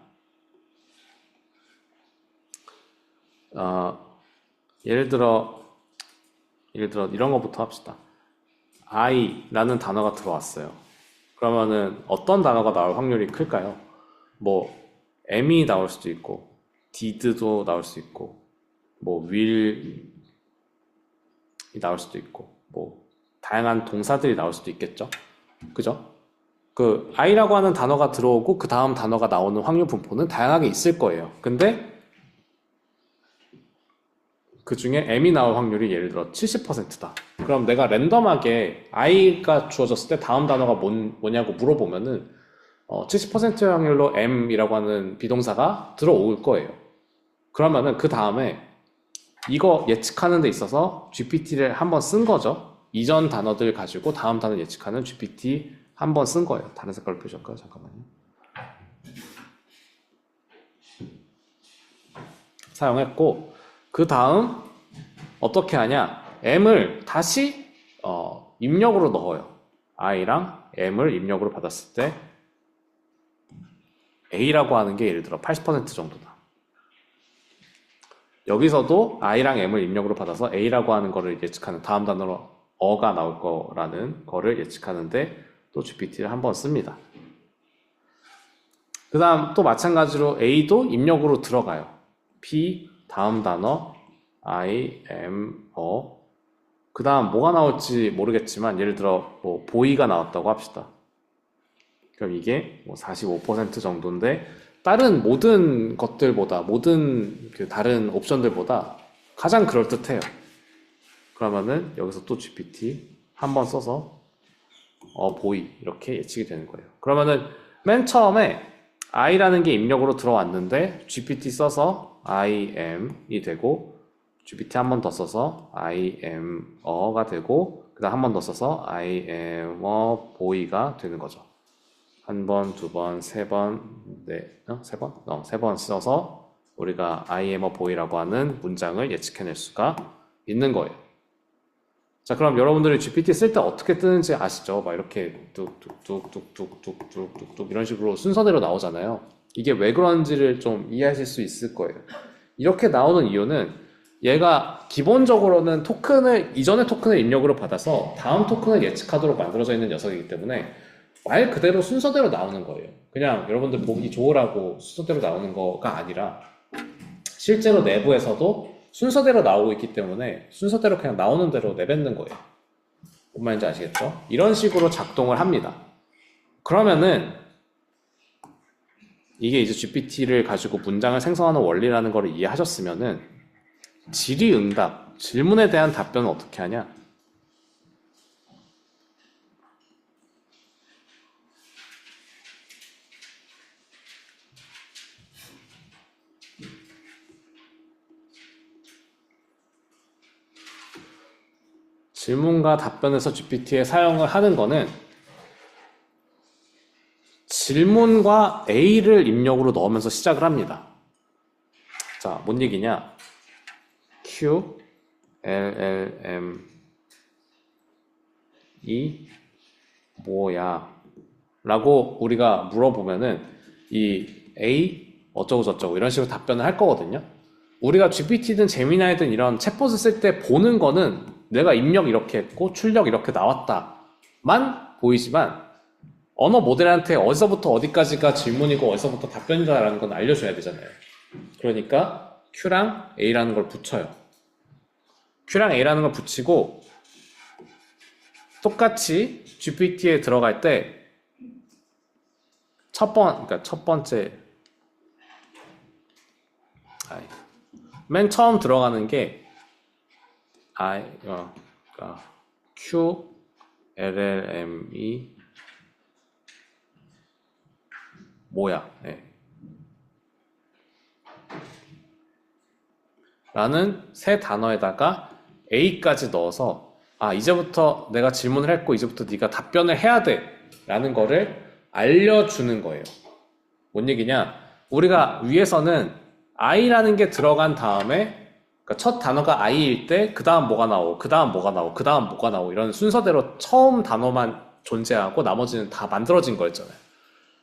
예를 들어 이런 것부터 합시다. I라는 단어가 들어왔어요. 그러면은 어떤 단어가 나올 확률이 클까요? 뭐 M이 나올 수도 있고 did도 나올 수 있고 뭐 will이 나올 수도 있고 뭐 다양한 동사들이 나올 수도 있겠죠. 그죠? I라고 하는 단어가 들어오고 그 다음 단어가 나오는 확률 분포는 다양하게 있을 거예요. 근데 그 중에 M이 나올 확률이 예를 들어 70%다. 그럼 내가 랜덤하게 I가 주어졌을 때 다음 단어가 뭐냐고 물어보면은 70%의 확률로 M이라고 하는 비동사가 들어올 거예요. 그러면은 그 다음에 이거 예측하는 데 있어서 GPT를 한번 쓴 거죠. 이전 단어들 가지고 다음 단어 예측하는 GPT 한번 쓴 거예요. 다른 색깔로 표시할까요? 잠깐만요. 사용했고 그 다음 어떻게 하냐? M을 다시 입력으로 넣어요. I랑 M을 입력으로 받았을 때 A라고 하는 게 예를 들어 80% 정도다. 여기서도 I랑 M을 입력으로 받아서 A라고 하는 거를 예측하는 다음 단어로 어가 나올 거라는 거를 예측하는데 또 GPT를 한번 씁니다. 그 다음 또 마찬가지로 A도 입력으로 들어가요. P 다음 단어 I, M, 그 다음 뭐가 나올지 모르겠지만 예를 들어 뭐 보이가 나왔다고 합시다. 그럼 이게 뭐 45% 정도인데 다른 모든 것들보다 모든 다른 옵션들보다 가장 그럴듯해요. 그러면은 여기서 또 GPT 한 번 써서 보이 이렇게 예측이 되는 거예요. 그러면은 맨 처음에 I라는 게 입력으로 들어왔는데 GPT 써서 I am이 되고 GPT 한 번 더 써서 I am a가 되고 그 다음 한 번 더 써서 I am a boy가 되는 거죠. 한 번, 두 번, 세 번, 세 번? 세 번 써서 우리가 I am a boy라고 하는 문장을 예측해낼 수가 있는 거예요. 자, 그럼 여러분들이 GPT 쓸 때 어떻게 뜨는지 아시죠? 막 이렇게 뚝뚝뚝뚝뚝뚝뚝뚝뚝 이런 식으로 순서대로 나오잖아요. 이게 왜 그런지를 좀 이해하실 수 있을 거예요. 이렇게 나오는 이유는 얘가 기본적으로는 이전의 토큰을 입력으로 받아서 다음 토큰을 예측하도록 만들어져 있는 녀석이기 때문에 말 그대로 순서대로 나오는 거예요. 그냥 여러분들 보기 좋으라고 순서대로 나오는 거가 아니라 실제로 내부에서도 순서대로 나오고 있기 때문에 순서대로 그냥 나오는 대로 내뱉는 거예요. 뭔 말인지 아시겠죠? 이런 식으로 작동을 합니다. 그러면은 이게 이제 GPT를 가지고 문장을 생성하는 원리라는 걸 이해하셨으면은 질의응답, 질문에 대한 답변은 어떻게 하냐? 질문과 답변에서 GPT에 사용을 하는 거는 질문과 A를 입력으로 넣으면서 시작을 합니다. 자, 뭔 얘기냐? Q, LLM, 이 뭐야? 라고 우리가 물어보면은 이 A 어쩌고 저쩌고 이런 식으로 답변을 할 거거든요. 우리가 GPT든 제미나이든 이런 챗봇을 쓸 때 보는 거는 내가 입력 이렇게 했고 출력 이렇게 나왔다만 보이지만 언어 모델한테 어디서부터 어디까지가 질문이고 어디서부터 답변이다라는 건 알려줘야 되잖아요. 그러니까 Q랑 A라는 걸 붙여요. Q랑 A라는 걸 붙이고 똑같이 GPT에 들어갈 때 그러니까 첫 번째 맨 처음 들어가는 게 그러니까 Q, LLM이 뭐야? 네. 라는 세 단어에다가 A까지 넣어서 이제부터 내가 질문을 했고 이제부터 네가 답변을 해야 돼 라는 거를 알려주는 거예요. 뭔 얘기냐? 우리가 위에서는 I라는 게 들어간 다음에 그러니까 첫 단어가 I일 때 그 다음 뭐가 나오고 그 다음 뭐가 나오고 그 다음 뭐가 나오고 이런 순서대로 처음 단어만 존재하고 나머지는 다 만들어진 거였잖아요.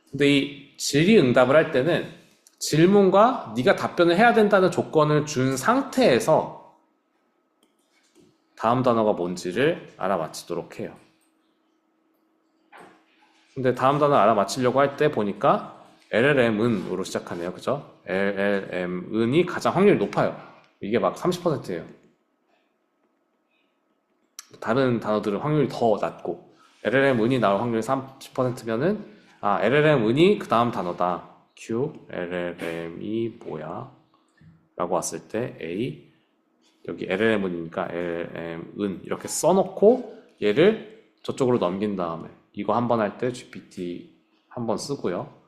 근데 이 질의응답을 할 때는 질문과 네가 답변을 해야 된다는 조건을 준 상태에서 다음 단어가 뭔지를 알아맞히도록 해요. 근데 다음 단어 알아맞히려고 할 때 보니까 LLM은으로 시작하네요. 그죠? LLM은이 가장 확률이 높아요. 이게 막 30%예요. 다른 단어들은 확률이 더 낮고 LLM은이 나올 확률이 30%면은 LLM은이 그 다음 단어다. Q, LLM이 뭐야? 라고 왔을 때 A 여기 LLM은이니까 LLM은 이렇게 써놓고 얘를 저쪽으로 넘긴 다음에 이거 한 번 할 때 GPT 한 번 쓰고요.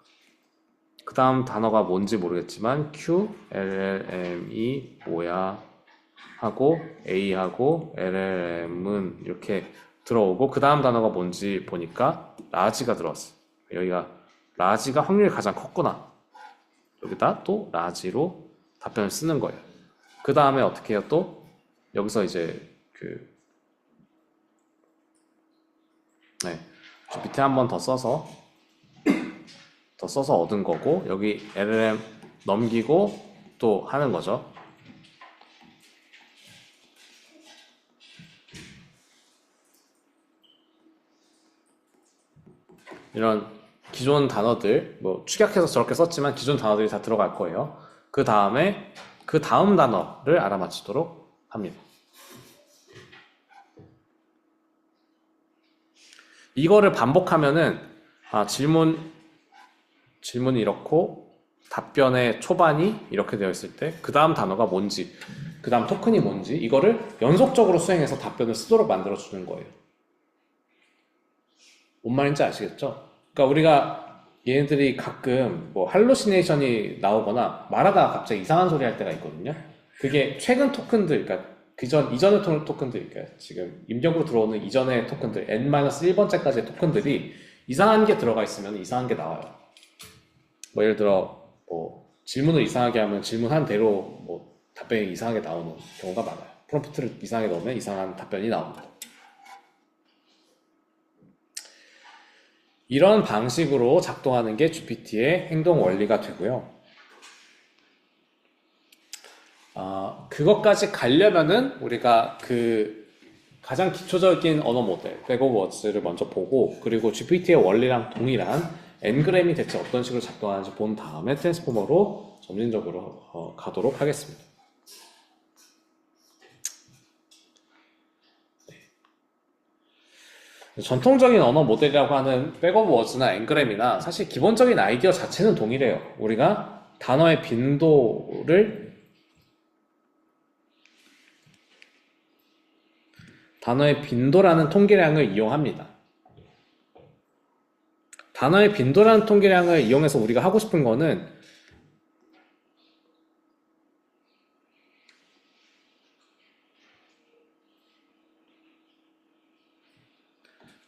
그 다음 단어가 뭔지 모르겠지만 Q, LLM이 뭐야 하고 A하고 LLM은 이렇게 들어오고 그 다음 단어가 뭔지 보니까 라지가 들어왔어. 여기가 라지가 확률이 가장 컸구나. 여기다 또 라지로 답변을 쓰는 거예요. 그 다음에 어떻게 해요? 또 여기서 이제 GPT 한 번 더 써서 얻은 거고 여기 LLM 넘기고 또 하는 거죠. 이런 기존 단어들 뭐 축약해서 저렇게 썼지만 기존 단어들이 다 들어갈 거예요. 그 다음에 그 다음 단어를 알아맞히도록 합니다. 이거를 반복하면은 질문이 이렇고 답변의 초반이 이렇게 되어 있을 때 그 다음 단어가 뭔지, 그 다음 토큰이 뭔지 이거를 연속적으로 수행해서 답변을 쓰도록 만들어 주는 거예요. 뭔 말인지 아시겠죠? 그러니까 우리가 얘네들이 가끔 뭐 할로시네이션이 나오거나 말하다가 갑자기 이상한 소리 할 때가 있거든요. 그게 최근 토큰들, 그러니까 이전의 토큰들, 그러니까 지금 입력으로 들어오는 이전의 토큰들, n-1번째까지의 토큰들이 이상한 게 들어가 있으면 이상한 게 나와요. 뭐 예를 들어 뭐 질문을 이상하게 하면 질문한 대로 뭐 답변이 이상하게 나오는 경우가 많아요. 프롬프트를 이상하게 넣으면 이상한 답변이 나옵니다. 이런 방식으로 작동하는 게 GPT의 행동 원리가 되고요. 그것까지 가려면은 우리가 그 가장 기초적인 언어 모델, 백오버즈를 먼저 보고, 그리고 GPT의 원리랑 동일한 N그램이 대체 어떤 식으로 작동하는지 본 다음에 트랜스포머로 점진적으로 가도록 하겠습니다. 전통적인 언어 모델이라고 하는 백오버즈나 N그램이나 사실 기본적인 아이디어 자체는 동일해요. 우리가 단어의 빈도라는 통계량을 이용합니다. 단어의 빈도라는 통계량을 이용해서 우리가 하고 싶은 거는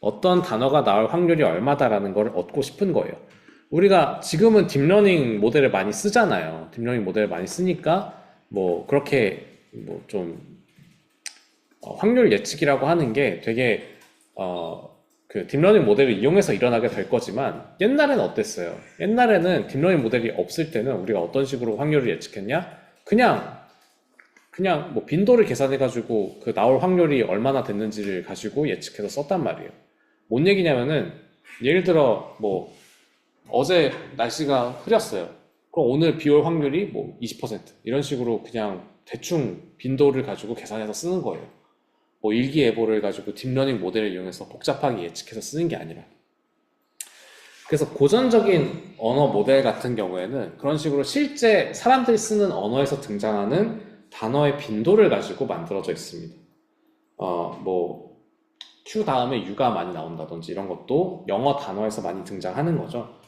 어떤 단어가 나올 확률이 얼마다라는 걸 얻고 싶은 거예요. 우리가 지금은 딥러닝 모델을 많이 쓰잖아요. 딥러닝 모델을 많이 쓰니까 뭐 그렇게 뭐좀 확률 예측이라고 하는 게 되게 그 딥러닝 모델을 이용해서 일어나게 될 거지만 옛날에는 어땠어요? 옛날에는 딥러닝 모델이 없을 때는 우리가 어떤 식으로 확률을 예측했냐? 그냥 뭐 빈도를 계산해 가지고 그 나올 확률이 얼마나 됐는지를 가지고 예측해서 썼단 말이에요. 뭔 얘기냐면은 예를 들어 뭐 어제 날씨가 흐렸어요. 그럼 오늘 비올 확률이 뭐 20% 이런 식으로 그냥 대충 빈도를 가지고 계산해서 쓰는 거예요. 뭐 일기예보를 가지고 딥러닝 모델을 이용해서 복잡하게 예측해서 쓰는 게 아니라. 그래서 고전적인 언어 모델 같은 경우에는 그런 식으로 실제 사람들이 쓰는 언어에서 등장하는 단어의 빈도를 가지고 만들어져 있습니다. 뭐 Q 다음에 U가 많이 나온다든지 이런 것도 영어 단어에서 많이 등장하는 거죠.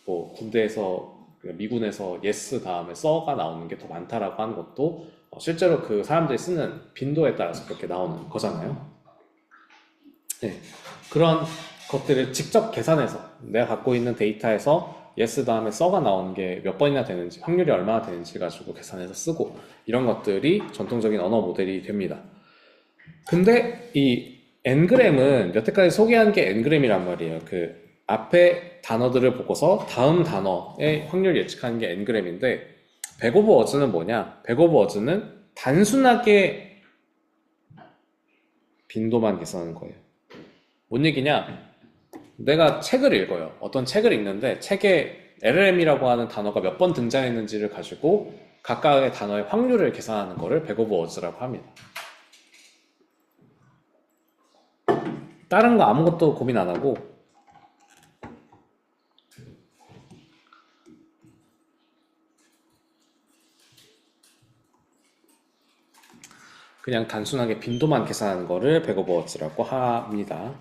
뭐 군대에서 미군에서 yes 다음에 so가 나오는 게 더 많다라고 하는 것도 실제로 그 사람들이 쓰는 빈도에 따라서 그렇게 나오는 거잖아요. 네, 그런 것들을 직접 계산해서 내가 갖고 있는 데이터에서 yes 다음에 so가 나오는 게 몇 번이나 되는지, 확률이 얼마나 되는지 가지고 계산해서 쓰고, 이런 것들이 전통적인 언어 모델이 됩니다. 근데 이 N그램은 여태까지 소개한 게 N그램이란 말이에요. 그 앞에 단어들을 보고서 다음 단어의 확률 예측하는 게 N그램인데, 백오버워즈는 뭐냐? 백오버워즈는 단순하게 빈도만 계산하는 거예요. 뭔 얘기냐? 내가 책을 읽어요. 어떤 책을 읽는데 책에 LLM이라고 하는 단어가 몇 번 등장했는지를 가지고 각각의 단어의 확률을 계산하는 거를 백오버워즈라고 합니다. 다른 거 아무것도 고민 안 하고 그냥 단순하게 빈도만 계산하는 거를 백오버워즈라고 합니다.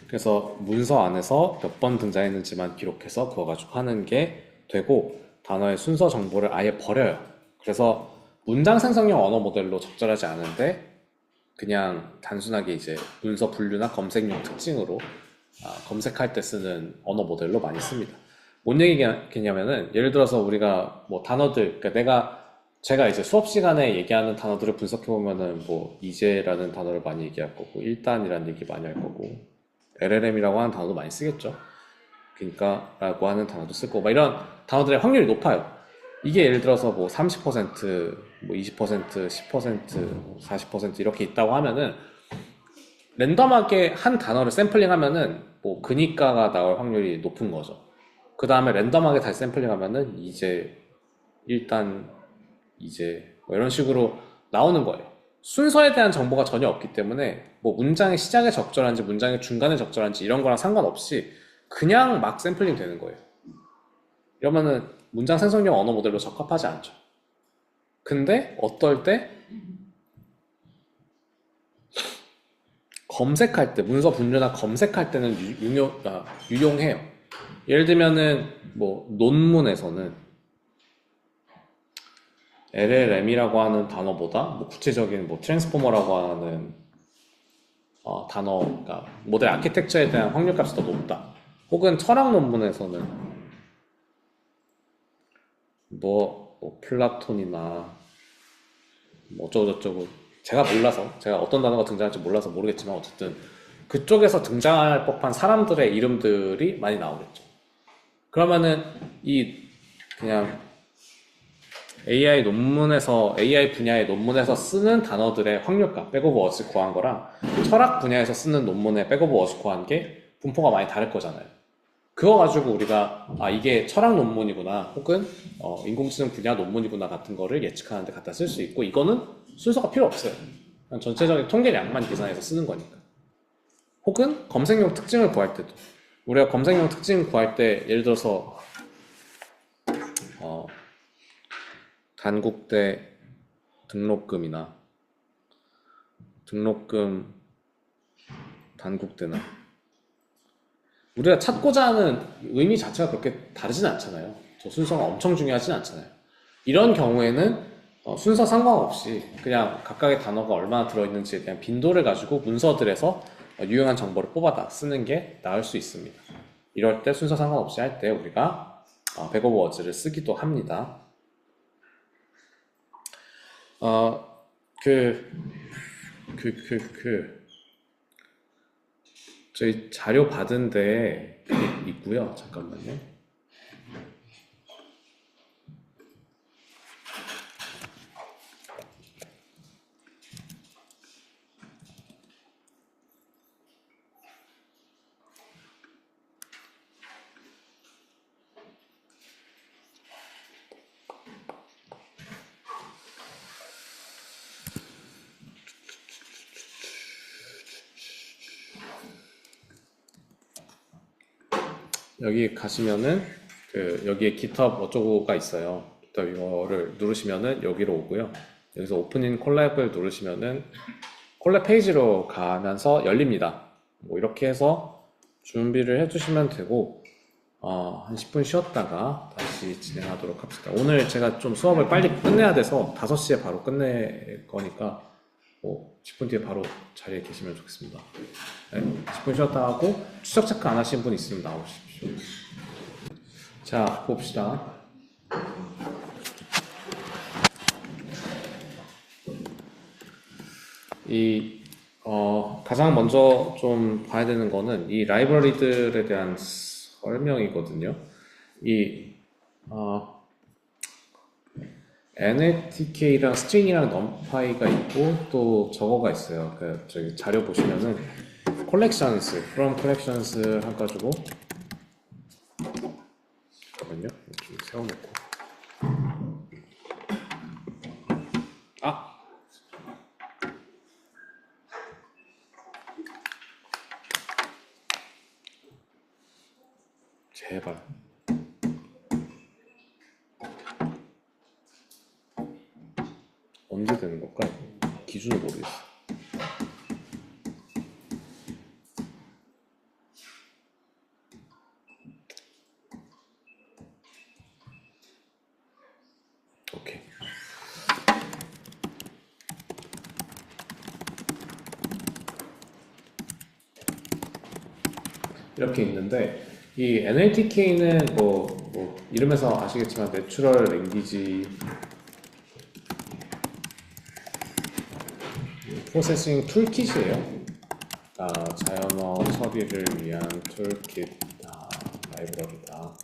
그래서 문서 안에서 몇 번 등장했는지만 기록해서 그거 가지고 하는 게 되고, 단어의 순서 정보를 아예 버려요. 그래서 문장 생성형 언어 모델로 적절하지 않은데 그냥 단순하게 이제 문서 분류나 검색용 특징으로 검색할 때 쓰는 언어 모델로 많이 씁니다. 뭔 얘기냐면은 예를 들어서 우리가 뭐 단어들, 그러니까 제가 이제 수업 시간에 얘기하는 단어들을 분석해 보면은 뭐 이제라는 단어를 많이 얘기할 거고, 일단이라는 얘기 많이 할 거고, LLM이라고 하는 단어도 많이 쓰겠죠. 그러니까 라고 하는 단어도 쓰고, 막 이런 단어들의 확률이 높아요. 이게 예를 들어서 뭐 30%, 뭐 20%, 10%, 40% 이렇게 있다고 하면은 랜덤하게 한 단어를 샘플링 하면은 뭐 그니까가 나올 확률이 높은 거죠. 그 다음에 랜덤하게 다시 샘플링 하면은 이제, 일단, 이제 뭐 이런 식으로 나오는 거예요. 순서에 대한 정보가 전혀 없기 때문에 뭐 문장의 시작에 적절한지 문장의 중간에 적절한지 이런 거랑 상관없이 그냥 막 샘플링 되는 거예요. 이러면은 문장 생성용 언어 모델로 적합하지 않죠. 근데 어떨 때 검색할 때, 문서 분류나 검색할 때는 유용해요. 예를 들면은 뭐 논문에서는 LLM이라고 하는 단어보다 뭐 구체적인 뭐 트랜스포머라고 하는 단어가 모델 아키텍처에 대한 확률값이 더 높다. 혹은 철학 논문에서는 뭐 플라톤이나 뭐 어쩌고저쩌고 제가 몰라서 제가 어떤 단어가 등장할지 몰라서 모르겠지만 어쨌든 그쪽에서 등장할 법한 사람들의 이름들이 많이 나오겠죠. 그러면은 이 그냥 AI 논문에서 AI 분야의 논문에서 쓰는 단어들의 확률값 백오브 워즈 구한 거랑 철학 분야에서 쓰는 논문의 백오브 워즈 구한 게 분포가 많이 다를 거잖아요. 그거 가지고 우리가 이게 철학 논문이구나 혹은 인공지능 분야 논문이구나 같은 거를 예측하는 데 갖다 쓸 수 있고 이거는 순서가 필요 없어요. 그냥 전체적인 통계량만 계산해서 쓰는 거니까. 혹은 검색용 특징을 구할 때도 우리가 검색용 특징을 구할 때 예를 들어서 단국대 등록금이나 등록금 단국대나 우리가 찾고자 하는 의미 자체가 그렇게 다르진 않잖아요. 저 순서가 엄청 중요하진 않잖아요. 이런 경우에는 순서 상관없이 그냥 각각의 단어가 얼마나 들어있는지에 대한 빈도를 가지고 문서들에서 유용한 정보를 뽑아다 쓰는 게 나을 수 있습니다. 이럴 때 순서 상관없이 할 때 우리가 백오브 워즈를 쓰기도 합니다. 저희 자료 받은 데 있고요. 잠깐만요. 여기 가시면은 여기에 GitHub 어쩌고가 있어요. GitHub 이거를 누르시면은 여기로 오고요. 여기서 오픈인 콜랩을 누르시면은 콜랩 페이지로 가면서 열립니다. 뭐 이렇게 해서 준비를 해주시면 되고 한 10분 쉬었다가 다시 진행하도록 합시다. 오늘 제가 좀 수업을 빨리 끝내야 돼서 5시에 바로 끝낼 거니까 10분 뒤에 바로 자리에 계시면 좋겠습니다. 네, 10분 쉬었다 하고 추적 체크 안 하신 분 있으면 나오십시오. 자, 봅시다. 가장 먼저 좀 봐야 되는 거는 이 라이브러리들에 대한 설명이거든요. NLTK랑 스트링이랑 numpy가 있고 또 저거가 있어요. 저기 자료 보시면은 collections, from collections 해가지고 잠깐만요. 좀 세워놓고 제발 언제 되는 걸까? 기준을 모르겠어. 오케이. 이렇게 있는데 이 NLTK는 뭐 이름에서 아시겠지만 내추럴 랭귀지 프로세싱 툴킷이에요. 자연어 처리를 위한 툴킷 라이브러리다.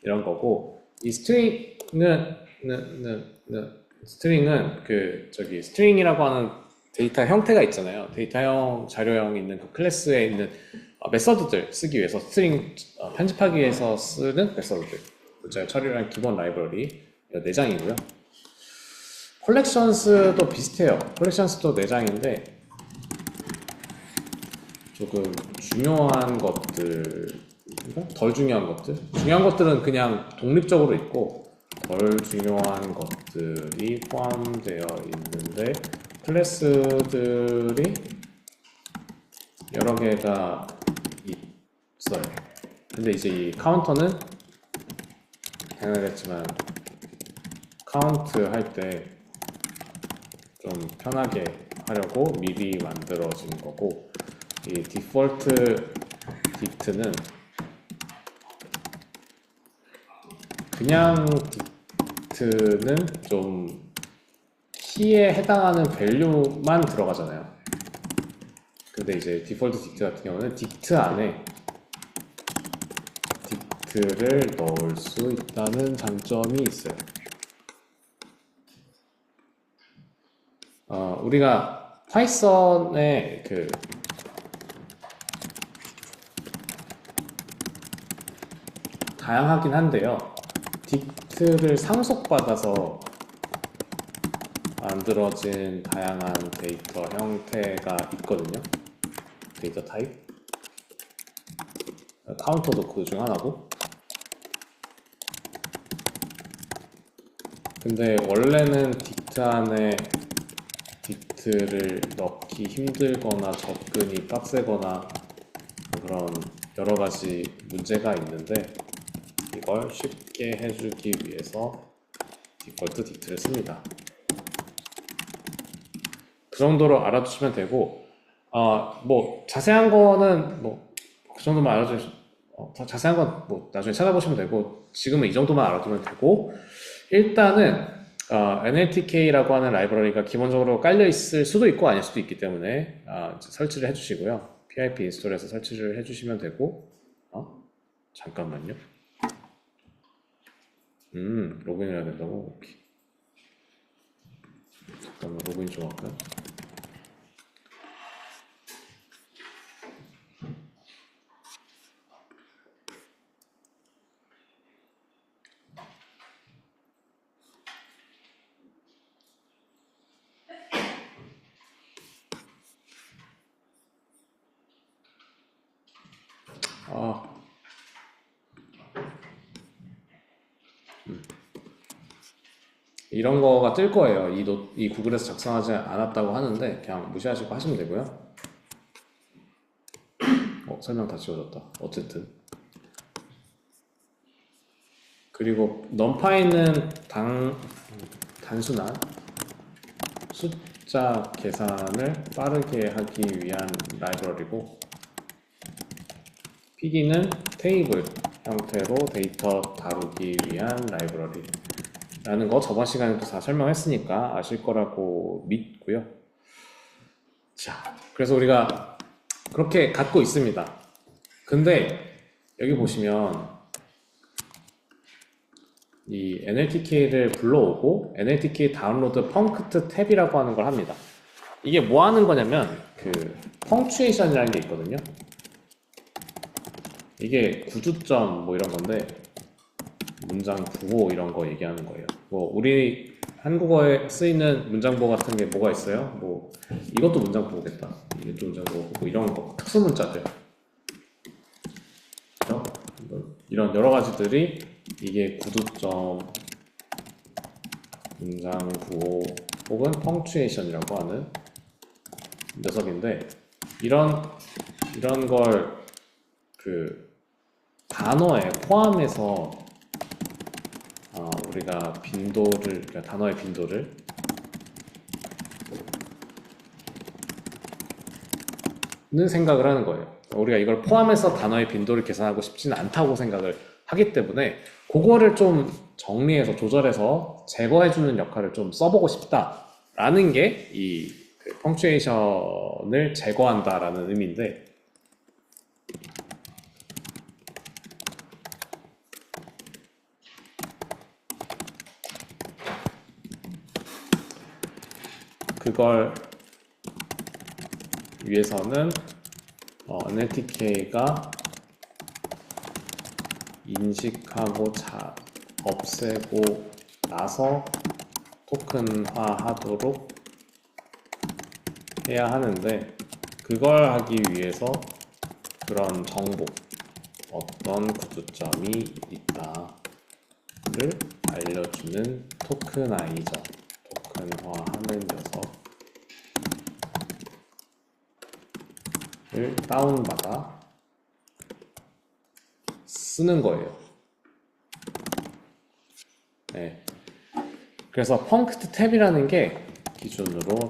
이런 거고 이 스트링은 스트링이라고 하는 데이터 형태가 있잖아요. 데이터형, 자료형 있는 그 클래스에 있는 메서드들 쓰기 위해서 스트링 편집하기 위해서 쓰는 메서드들 제가 처리한 기본 라이브러리 4장이고요. 컬렉션스도 비슷해요. 컬렉션스도 4장인데 조금 중요한 것들이 그러니까 덜 중요한 것들. 중요한 것들은 그냥 독립적으로 있고 덜 중요한 것들이 포함되어 있는데 클래스들이 여러 개가 있어요. 근데 이제 이 카운터는 당연하겠지만 카운트 할 때 좀 편하게 하려고 미리 만들어진 거고, 이 디폴트 딕트는 그냥 딕트는 좀 키에 해당하는 밸류만 들어가잖아요. 근데 이제 디폴트 딕트 같은 경우는 딕트 안에 딕트를 넣을 수 있다는 장점이 있어요. 우리가 파이썬에 다양하긴 한데요. 딕트를 상속받아서 만들어진 다양한 데이터 형태가 있거든요. 데이터 타입. 카운터도 그 중 하나고. 근데 원래는 딕트 안에 딕트를 넣기 힘들거나 접근이 빡세거나 그런 여러 가지 문제가 있는데, 이걸 쉽게 해주기 위해서 디폴트 딕트를 씁니다. 그 정도로 알아두시면 되고, 뭐 자세한 거는 뭐 그 정도만 자세한 건 뭐 나중에 찾아보시면 되고, 지금은 이 정도만 알아두면 되고, 일단은 NLTK라고 하는 라이브러리가 기본적으로 깔려 있을 수도 있고 아닐 수도 있기 때문에 이제 설치를 해주시고요. pip 인스톨해서 설치를 해주시면 되고, 잠깐만요. 로그인 해야 된다고? 오케이. 잠깐만, 로그인 좀 할까요? 이런 거가 뜰 거예요. 이 구글에서 작성하지 않았다고 하는데 그냥 무시하시고 하시면 되고요. 설명 다 지워졌다. 어쨌든. 그리고 numPy는 단순한 숫자 계산을 빠르게 하기 위한 라이브러리고, pd는 테이블 형태로 데이터 다루기 위한 라이브러리 라는 거 저번 시간에도 다 설명했으니까 아실 거라고 믿고요. 자, 그래서 우리가 그렇게 갖고 있습니다. 근데 여기 보시면 이 NLTK를 불러오고 NLTK 다운로드 펑크트 탭이라고 하는 걸 합니다. 이게 뭐 하는 거냐면 펑츄에이션이라는 게 있거든요. 이게 구주점 뭐 이런 건데, 문장 부호 이런 거 얘기하는 거예요. 뭐 우리 한국어에 쓰이는 문장부호 같은 게 뭐가 있어요? 뭐 이것도 문장부호겠다. 이것도 문장부호, 뭐 이런 거 특수 문자들. 그렇죠? 이런 여러 가지들이 이게 구두점, 문장부호 혹은 펑츄에이션이라고 하는 녀석인데, 이런 걸 단어에 포함해서 우리가 그러니까 단어의 빈도를 생각을 하는 거예요. 우리가 이걸 포함해서 단어의 빈도를 계산하고 싶지는 않다고 생각을 하기 때문에 그거를 좀 정리해서 조절해서 제거해주는 역할을 좀 써보고 싶다라는 게 이 펑츄에이션을 제거한다라는 의미인데, 그걸 위해서는 NLTK가 인식하고 없애고 나서 토큰화하도록 해야 하는데, 그걸 하기 위해서 그런 정보, 어떤 구두점이 있다를 알려주는 토크나이저, 토큰화하는 녀석을 다운받아 쓰는 거예요. 네. 그래서 펑크트 탭이라는 게 기준으로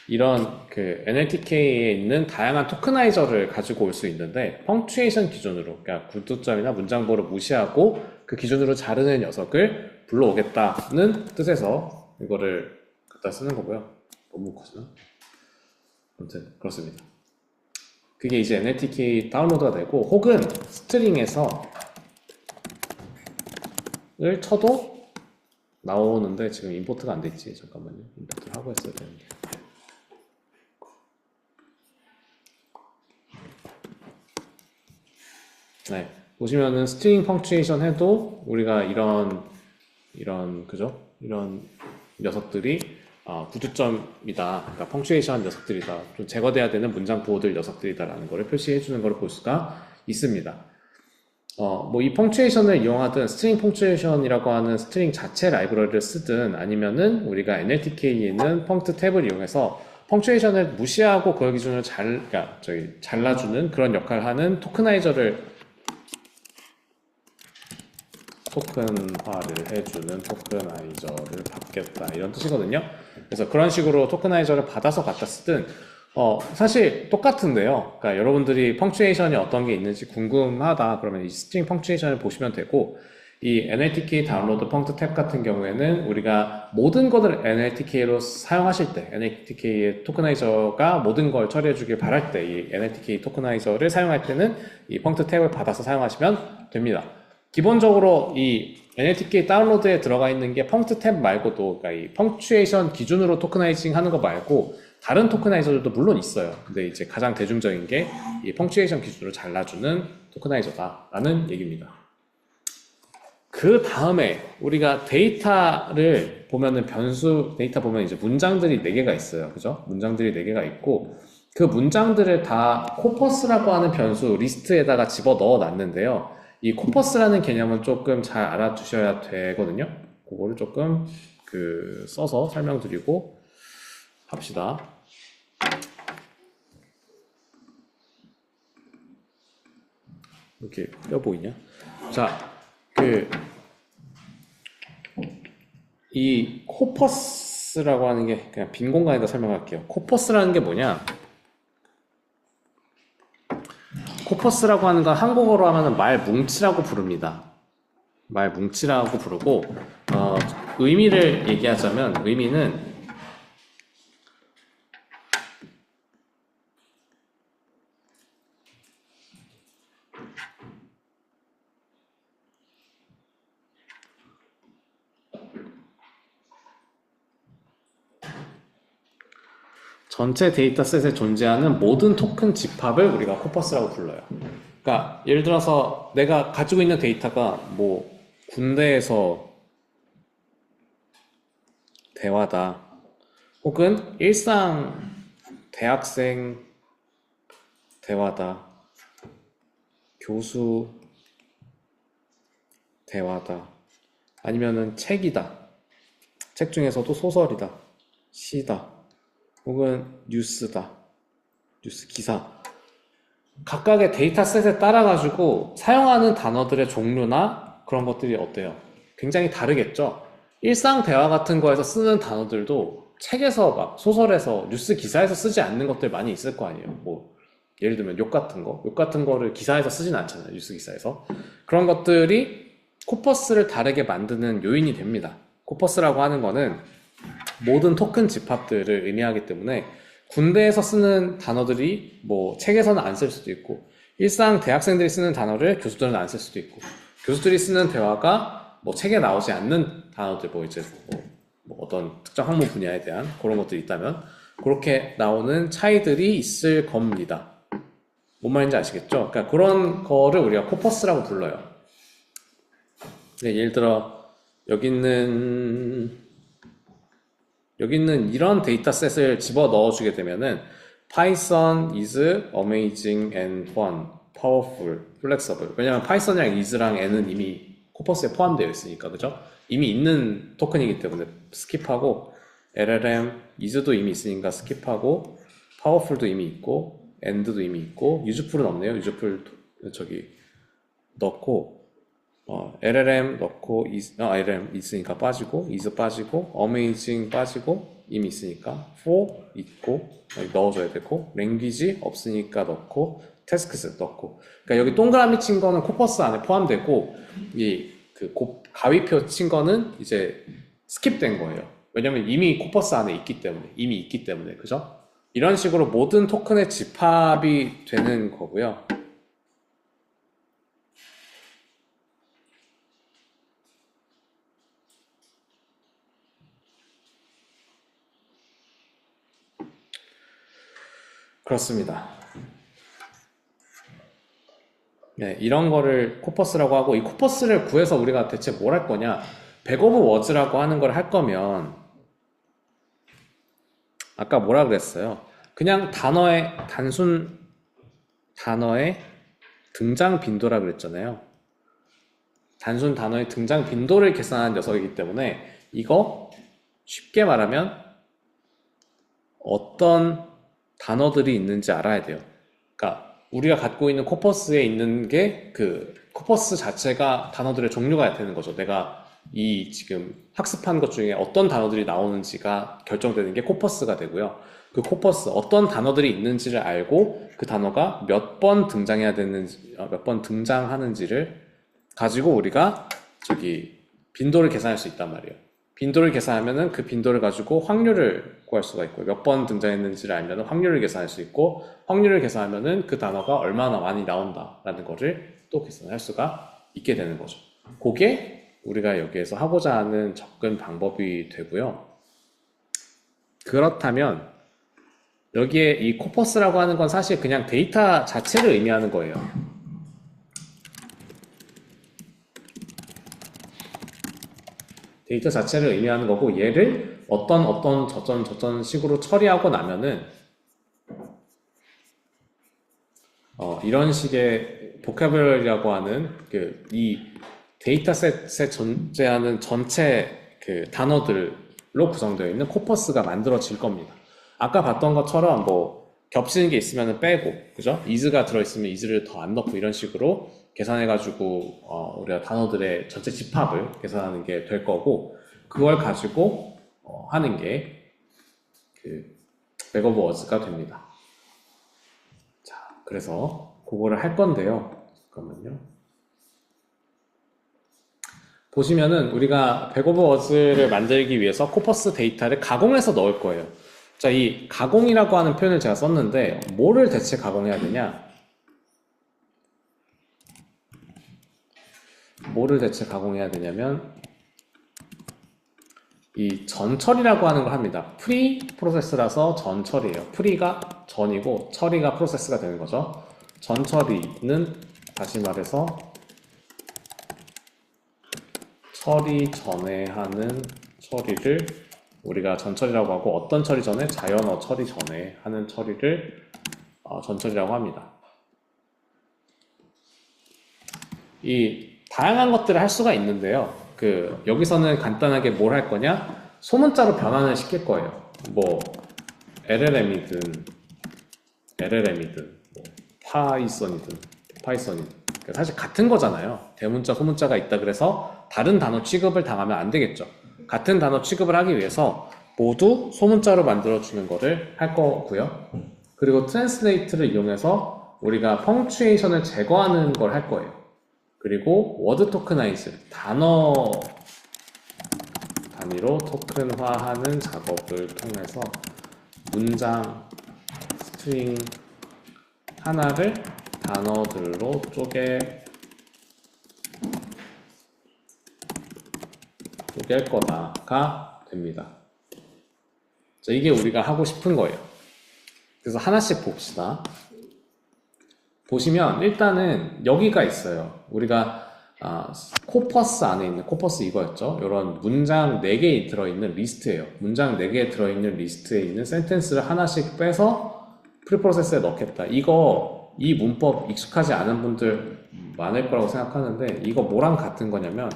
이런 그 NLTK에 있는 다양한 토크나이저를 가지고 올 수 있는데, 펑추에이션 기준으로, 그러니까 구두점이나 문장보를 무시하고 그 기준으로 자르는 녀석을 불러오겠다는 뜻에서 이거를 갖다 쓰는 거고요. 너무 커지나? 아무튼 그렇습니다. 그게 이제 NLTK 다운로드가 되고, 혹은 스트링에서 을 쳐도 나오는데 지금 임포트가 안 됐지. 잠깐만요. 임포트를 하고 했어야 되는데. 네, 보시면은 스트링 펑추에이션 해도 우리가 그죠? 이런 녀석들이 구두점이다. 그러니까 펑추에이션 녀석들이다. 좀 제거돼야 되는 문장 보호들 녀석들이다라는 거를 표시해 주는 걸 볼 수가 있습니다. 뭐 이 펑추에이션을 이용하든 스트링 펑추에이션이라고 하는 스트링 자체 라이브러리를 쓰든, 아니면은 우리가 NLTK에 있는 펑트 탭을 이용해서 펑추에이션을 무시하고 그걸 기준으로 그러니까 잘라주는 그런 역할을 하는 토크나이저를 토큰화를 해주는 토크나이저를 받겠다, 이런 뜻이거든요. 그래서 그런 식으로 토크나이저를 받아서 갖다 쓰든 사실 똑같은데요. 그러니까 여러분들이 펑추에이션이 어떤 게 있는지 궁금하다 그러면 이 스트링 펑추에이션을 보시면 되고, 이 NLTK 다운로드 펑트 탭 같은 경우에는 우리가 모든 것을 NLTK로 사용하실 때, NLTK의 토크나이저가 모든 걸 처리해 주길 바랄 때, 이 NLTK 토크나이저를 사용할 때는 이 펑트 탭을 받아서 사용하시면 됩니다. 기본적으로 이 NLTK 다운로드에 들어가 있는 게 펑트 탭 말고도, 그러니까 이 펑추에이션 기준으로 토크나이징 하는 거 말고 다른 토크나이저들도 물론 있어요. 근데 이제 가장 대중적인 게 이 펑추에이션 기준으로 잘라주는 토크나이저다라는 얘기입니다. 그 다음에 우리가 데이터를 보면은 데이터 보면 이제 문장들이 4개가 있어요. 그죠? 문장들이 4개가 있고, 그 문장들을 다 코퍼스라고 하는 변수 리스트에다가 집어 넣어 놨는데요. 이 코퍼스라는 개념은 조금 잘 알아두셔야 되거든요. 그거를 조금 써서 설명드리고 합시다. 이렇게 뼈 보이냐? 자, 이 코퍼스라고 하는 게, 그냥 빈 공간에다 설명할게요. 코퍼스라는 게 뭐냐? 코퍼스라고 하는 건 한국어로 하면 말뭉치라고 부릅니다. 말뭉치라고 부르고, 의미를 얘기하자면, 의미는 전체 데이터셋에 존재하는 모든 토큰 집합을 우리가 코퍼스라고 불러요. 그러니까 예를 들어서 내가 가지고 있는 데이터가 뭐 군대에서 대화다, 혹은 일상 대학생 대화다, 교수 대화다, 아니면은 책이다, 책 중에서도 소설이다, 시다, 혹은 뉴스다, 뉴스 기사, 각각의 데이터셋에 따라 가지고 사용하는 단어들의 종류나 그런 것들이 어때요? 굉장히 다르겠죠? 일상 대화 같은 거에서 쓰는 단어들도 책에서 막 소설에서 뉴스 기사에서 쓰지 않는 것들 많이 있을 거 아니에요. 뭐 예를 들면 욕 같은 거를 기사에서 쓰진 않잖아요. 뉴스 기사에서. 그런 것들이 코퍼스를 다르게 만드는 요인이 됩니다. 코퍼스라고 하는 거는 모든 토큰 집합들을 의미하기 때문에 군대에서 쓰는 단어들이 뭐 책에서는 안 쓸 수도 있고, 일상 대학생들이 쓰는 단어를 교수들은 안 쓸 수도 있고, 교수들이 쓰는 대화가 뭐 책에 나오지 않는 단어들, 뭐 이제 뭐 어떤 특정 학문 분야에 대한 그런 것들이 있다면 그렇게 나오는 차이들이 있을 겁니다. 뭔 말인지 아시겠죠? 그러니까 그런 거를 우리가 코퍼스라고 불러요. 네, 예를 들어 여기 여기 있는 이런 데이터셋을 집어 넣어주게 되면은 Python is amazing and fun, powerful, flexible. 왜냐면 파이썬이랑 is랑 n은 이미 코퍼스에 포함되어 있으니까, 그죠? 이미 있는 토큰이기 때문에 스킵하고, LLM, is도 이미 있으니까 스킵하고, powerful도 이미 있고, and도 이미 있고, useful은 없네요. useful 저기 넣고, LLM 넣고, LLM 있으니까 빠지고, is 빠지고, amazing 빠지고, 이미 있으니까, for 있고, 넣어줘야 되고, language 없으니까 넣고, tasks 넣고. 그러니까 여기 동그라미 친 거는 코퍼스 안에 포함되고, 가위표 친 거는 이제 스킵된 거예요. 왜냐면 이미 코퍼스 안에 이미 있기 때문에, 그죠? 이런 식으로 모든 토큰의 집합이 되는 거고요. 그렇습니다. 네, 이런 거를 코퍼스라고 하고, 이 코퍼스를 구해서 우리가 대체 뭘 할 거냐? 백 오브 워즈라고 하는 걸 할 거면, 아까 뭐라 그랬어요? 그냥 단순 단어의 등장 빈도라 그랬잖아요. 단순 단어의 등장 빈도를 계산하는 녀석이기 때문에, 이거 쉽게 말하면 어떤 단어들이 있는지 알아야 돼요. 그러니까 우리가 갖고 있는 코퍼스에 있는 게 코퍼스 자체가 단어들의 종류가 되는 거죠. 내가 이 지금 학습한 것 중에 어떤 단어들이 나오는지가 결정되는 게 코퍼스가 되고요. 그 코퍼스, 어떤 단어들이 있는지를 알고 그 단어가 몇 번 등장해야 되는지, 몇 번 등장하는지를 가지고 우리가 빈도를 계산할 수 있단 말이에요. 빈도를 계산하면은 그 빈도를 가지고 확률을 구할 수가 있고요. 몇 번 등장했는지를 알면 확률을 계산할 수 있고, 확률을 계산하면은 그 단어가 얼마나 많이 나온다라는 거를 또 계산할 수가 있게 되는 거죠. 그게 우리가 여기에서 하고자 하는 접근 방법이 되고요. 그렇다면 여기에 이 코퍼스라고 하는 건 사실 그냥 데이터 자체를 의미하는 거예요. 데이터 자체를 의미하는 거고, 얘를 어떤 저전 식으로 처리하고 나면은 이런 식의 보캐블러리라고 하는 이 데이터셋에 존재하는 전체 단어들로 구성되어 있는 코퍼스가 만들어질 겁니다. 아까 봤던 것처럼 겹치는 게 있으면 빼고, 그죠? is가 들어있으면 is를 더 안 넣고, 이런 식으로 계산해가지고 우리가 단어들의 전체 집합을 계산하는 게 될 거고, 그걸 가지고 하는 게 백 오브 워즈가 됩니다. 자, 그래서 그거를 할 건데요. 잠깐만요. 보시면은 우리가 백 오브 워즈를 만들기 위해서 코퍼스 데이터를 가공해서 넣을 거예요. 자, 이 가공이라고 하는 표현을 제가 썼는데, 뭐를 대체 가공해야 되냐? 뭐를 대체 가공해야 되냐면, 이 전처리라고 하는 걸 합니다. 프리 프로세스라서 전처리예요. 프리가 전이고 처리가 프로세스가 되는 거죠. 전처리는 다시 말해서 처리 전에 하는 처리를 우리가 전처리라고 하고, 어떤 처리 전에? 자연어 처리 전에 하는 처리를 전처리라고 합니다. 이 다양한 것들을 할 수가 있는데요. 여기서는 간단하게 뭘 할 거냐? 소문자로 변환을 시킬 거예요. LLM이든 파이썬이든. 사실 같은 거잖아요. 대문자, 소문자가 있다 그래서 다른 단어 취급을 당하면 안 되겠죠. 같은 단어 취급을 하기 위해서 모두 소문자로 만들어주는 거를 할 거고요. 그리고 트랜스레이트를 이용해서 우리가 펑츄에이션을 제거하는 걸 할 거예요. 그리고 워드 토크나이즈, 단어 단위로 토큰화하는 작업을 통해서 문장, 스트링 하나를 단어들로 쪼갤 거다가 됩니다. 자, 이게 우리가 하고 싶은 거예요. 그래서 하나씩 봅시다. 보시면 일단은 여기가 있어요. 우리가 코퍼스 안에 있는, 코퍼스 이거였죠. 이런 문장 4개 들어있는 리스트예요. 문장 4개 들어있는 리스트에 있는 센텐스를 하나씩 빼서 프리프로세스에 넣겠다. 이 문법 익숙하지 않은 분들 많을 거라고 생각하는데, 이거 뭐랑 같은 거냐면,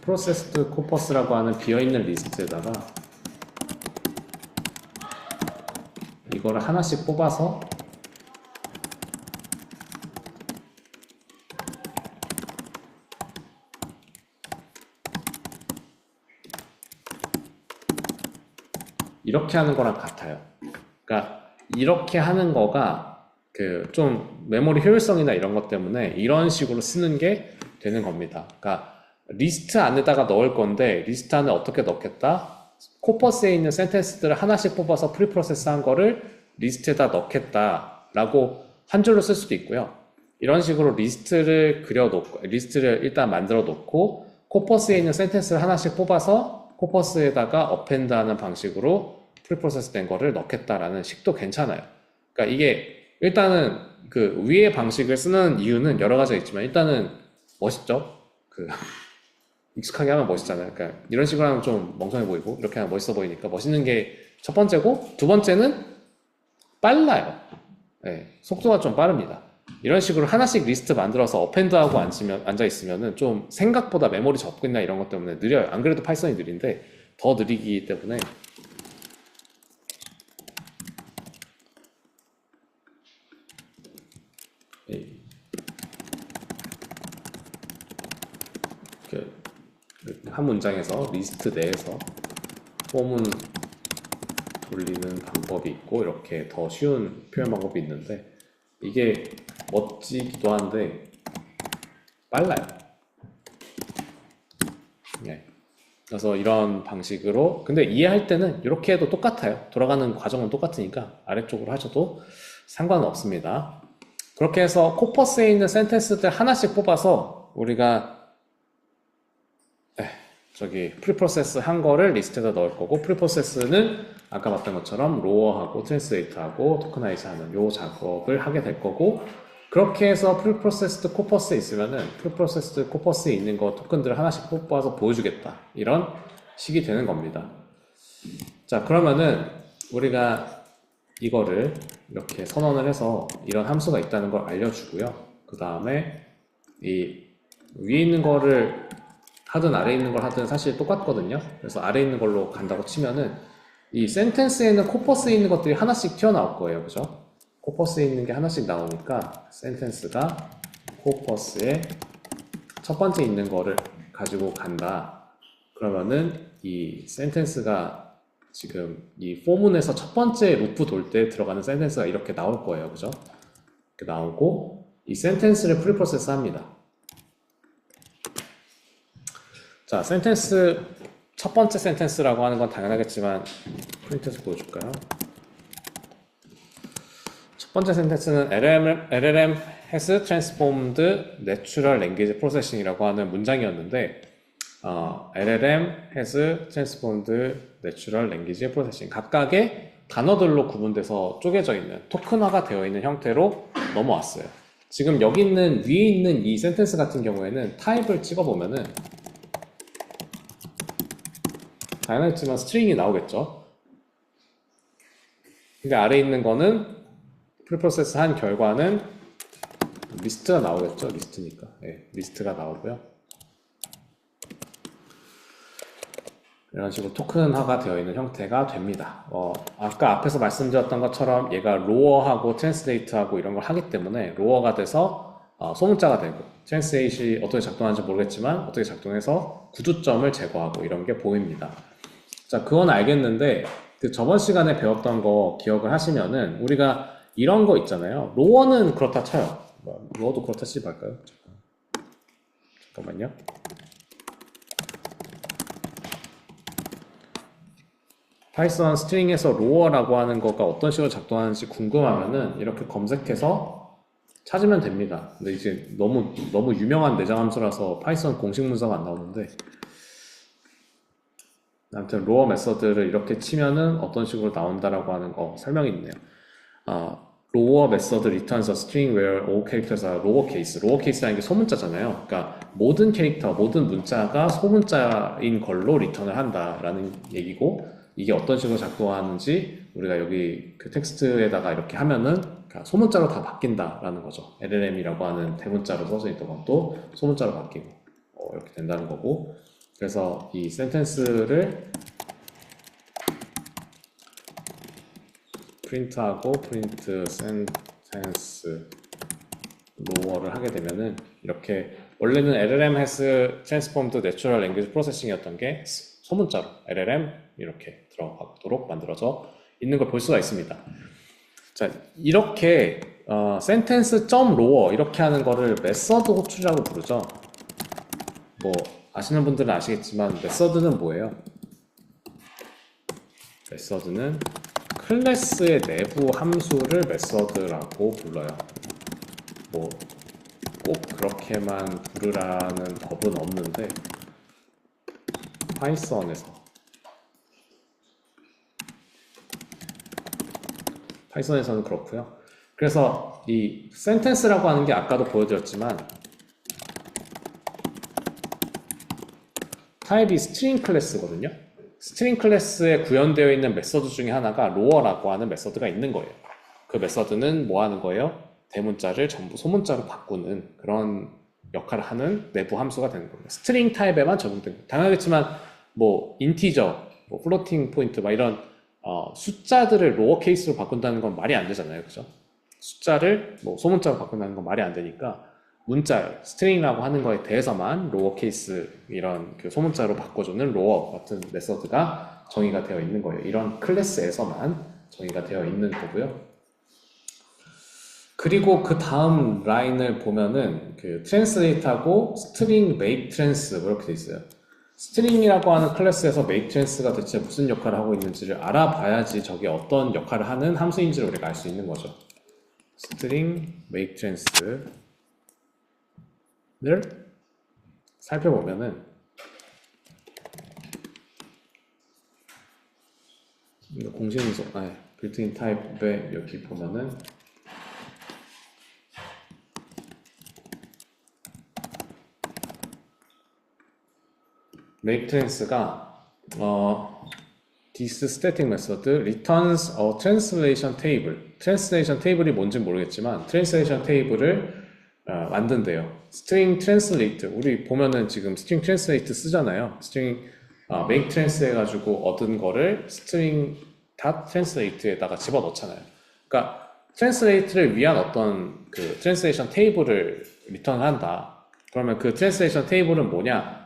프로세스드 코퍼스라고 하는 비어있는 리스트에다가 이거를 하나씩 뽑아서 이렇게 하는 거랑 같아요. 그러니까 이렇게 하는 거가 그 좀 메모리 효율성이나 이런 것 때문에 이런 식으로 쓰는 게 되는 겁니다. 그러니까 리스트 안에다가 넣을 건데 리스트 안에 어떻게 넣겠다? 코퍼스에 있는 센텐스들을 하나씩 뽑아서 프리프로세스 한 거를 리스트에다 넣겠다 라고 한 줄로 쓸 수도 있고요. 이런 식으로 리스트를 일단 만들어 놓고 코퍼스에 있는 센텐스를 하나씩 뽑아서 코퍼스에다가 어펜드 하는 방식으로 프리프로세스 된 거를 넣겠다라는 식도 괜찮아요. 그러니까 이게 일단은 그 위의 방식을 쓰는 이유는 여러 가지가 있지만 일단은 멋있죠? 익숙하게 하면 멋있잖아요. 그러니까 이런 식으로 하면 좀 멍청해 보이고 이렇게 하면 멋있어 보이니까 멋있는 게 첫 번째고, 두 번째는 빨라요. 네, 속도가 좀 빠릅니다. 이런 식으로 하나씩 리스트 만들어서 어펜드하고 앉아 있으면은 좀 생각보다 메모리 접근이나 이런 것 때문에 느려요. 안 그래도 파이썬이 느린데 더 느리기 때문에 한 문장에서 리스트 내에서 폼은 돌리는 방법이 있고 이렇게 더 쉬운 표현 방법이 있는데 이게 멋지기도 한데 빨라요. 네. 그래서 이런 방식으로, 근데 이해할 때는 이렇게 해도 똑같아요. 돌아가는 과정은 똑같으니까 아래쪽으로 하셔도 상관은 없습니다. 그렇게 해서 코퍼스에 있는 센텐스들 하나씩 뽑아서 우리가 저기 프리프로세스 한 거를 리스트에다 넣을 거고, 프리프로세스는 아까 봤던 것처럼 로어하고 트랜스레이트하고 토크나이즈 하는 요 작업을 하게 될 거고, 그렇게 해서 프리프로세스드 코퍼스에 있으면은 프리프로세스드 코퍼스에 있는 거 토큰들을 하나씩 뽑아서 보여주겠다, 이런 식이 되는 겁니다. 자, 그러면은 우리가 이거를 이렇게 선언을 해서 이런 함수가 있다는 걸 알려주고요. 그 다음에 이 위에 있는 거를 하든 아래에 있는 걸 하든 사실 똑같거든요. 그래서 아래에 있는 걸로 간다고 치면은 이 센텐스에는 코퍼스에 있는 것들이 하나씩 튀어나올 거예요. 그죠? 코퍼스에 있는 게 하나씩 나오니까 센텐스가 코퍼스에 첫 번째 있는 거를 가지고 간다. 그러면은 이 센텐스가 지금 이 포문에서 첫 번째 루프 돌 때 들어가는 센텐스가 이렇게 나올 거예요. 그죠? 이렇게 나오고 이 센텐스를 프리프로세스 합니다. 자, 센텐스, 첫 번째 센텐스라고 하는 건 당연하겠지만 프린트에서 보여줄까요? 첫 번째 센텐스는 LLM has transformed natural language processing이라고 하는 문장이었는데, LLM has transformed natural language processing, 각각의 단어들로 구분돼서 쪼개져 있는, 토큰화가 되어 있는 형태로 넘어왔어요. 지금 여기 있는, 위에 있는 이 센텐스 같은 경우에는 타입을 찍어보면은 당연하겠지만 스트링이 나오겠죠. 근데 아래에 있는 거는 프리프로세스 한 결과는 리스트가 나오겠죠. 리스트니까. 네, 리스트가 나오고요. 이런 식으로 토큰화가 되어 있는 형태가 됩니다. 아까 앞에서 말씀드렸던 것처럼 얘가 로어하고 트랜스레이트하고 이런 걸 하기 때문에 로어가 돼서 소문자가 되고, 트랜스레이트이 어떻게 작동하는지 모르겠지만 어떻게 작동해서 구두점을 제거하고 이런 게 보입니다. 자, 그건 알겠는데 그 저번 시간에 배웠던 거 기억을 하시면은 우리가 이런 거 있잖아요. 로어는 그렇다 쳐요. 로어도 그렇다 치지 말까요? 잠깐만요. 파이썬 스트링에서 로어라고 하는 거가 어떤 식으로 작동하는지 궁금하면은 이렇게 검색해서 찾으면 됩니다. 근데 이제 너무 유명한 내장 함수라서 파이썬 공식 문서가 안 나오는데, 아무튼 로어 메서드를 이렇게 치면은 어떤 식으로 나온다라고 하는 거 설명이 있네요. 로어 메서드 returns a string where all characters are lowercase. lowercase라는 게 소문자잖아요. 그러니까 모든 캐릭터, 모든 문자가 소문자인 걸로 리턴을 한다라는 얘기고, 이게 어떤 식으로 작동하는지 우리가 여기 그 텍스트에다가 이렇게 하면은 그러니까 소문자로 다 바뀐다라는 거죠. LLM이라고 하는 대문자로 써져 있던 것도 소문자로 바뀌고 이렇게 된다는 거고, 그래서 이 센텐스를 프린트하고 프린트 센텐스 로어를 하게 되면은 이렇게, 원래는 LLM has transformed natural language processing이었던 게 소문자로 LLM 이렇게 들어가도록 만들어져 있는 걸 볼 수가 있습니다. 자, 이렇게 sentence.lower 이렇게 하는 거를 메서드 호출이라고 부르죠. 뭐 아시는 분들은 아시겠지만 메서드는 뭐예요? 메서드는 클래스의 내부 함수를 메서드라고 불러요. 뭐 꼭 그렇게만 부르라는 법은 없는데 파이썬에서는 그렇고요. 그래서 이 sentence라고 하는 게 아까도 보여드렸지만 타입이 string 클래스거든요. string 클래스에 구현되어 있는 메서드 중에 하나가 lower라고 하는 메서드가 있는 거예요. 그 메서드는 뭐 하는 거예요? 대문자를 전부 소문자로 바꾸는 그런 역할을 하는 내부 함수가 되는 겁니다. string 타입에만 적용된 거예요. 당연하겠지만 뭐 인티저, 뭐 플로팅 포인트 막 이런 숫자들을 로어 케이스로 바꾼다는 건 말이 안 되잖아요. 그죠? 숫자를 뭐 소문자로 바꾼다는 건 말이 안 되니까 문자, 스트링이라고 하는 거에 대해서만 로어 케이스 이런 그 소문자로 바꿔주는 로어 같은 메서드가 정의가 되어 있는 거예요. 이런 클래스에서만 정의가 되어 있는 거고요. 그리고 그 다음 라인을 보면은 그 translate하고 string make trans 이렇게 돼 있어요. string이라고 하는 클래스에서 make trans가 대체 무슨 역할을 하고 있는지를 알아봐야지 저게 어떤 역할을 하는 함수인지를 우리가 알 수 있는 거죠. string make trans를 살펴보면은 공식인소, 빌트인 타입에 여기 보면은 make trans가 this static method returns a translation table. translation table이 뭔지 모르겠지만 translation table을 만든대요. string translate, 우리 보면은 지금 string translate 쓰잖아요. string make trans 해가지고 얻은 거를 string translate에다가 집어넣잖아요. 그러니까 translate를 위한 어떤 그 translation table을 리턴한다. 그러면 그 translation table은 뭐냐?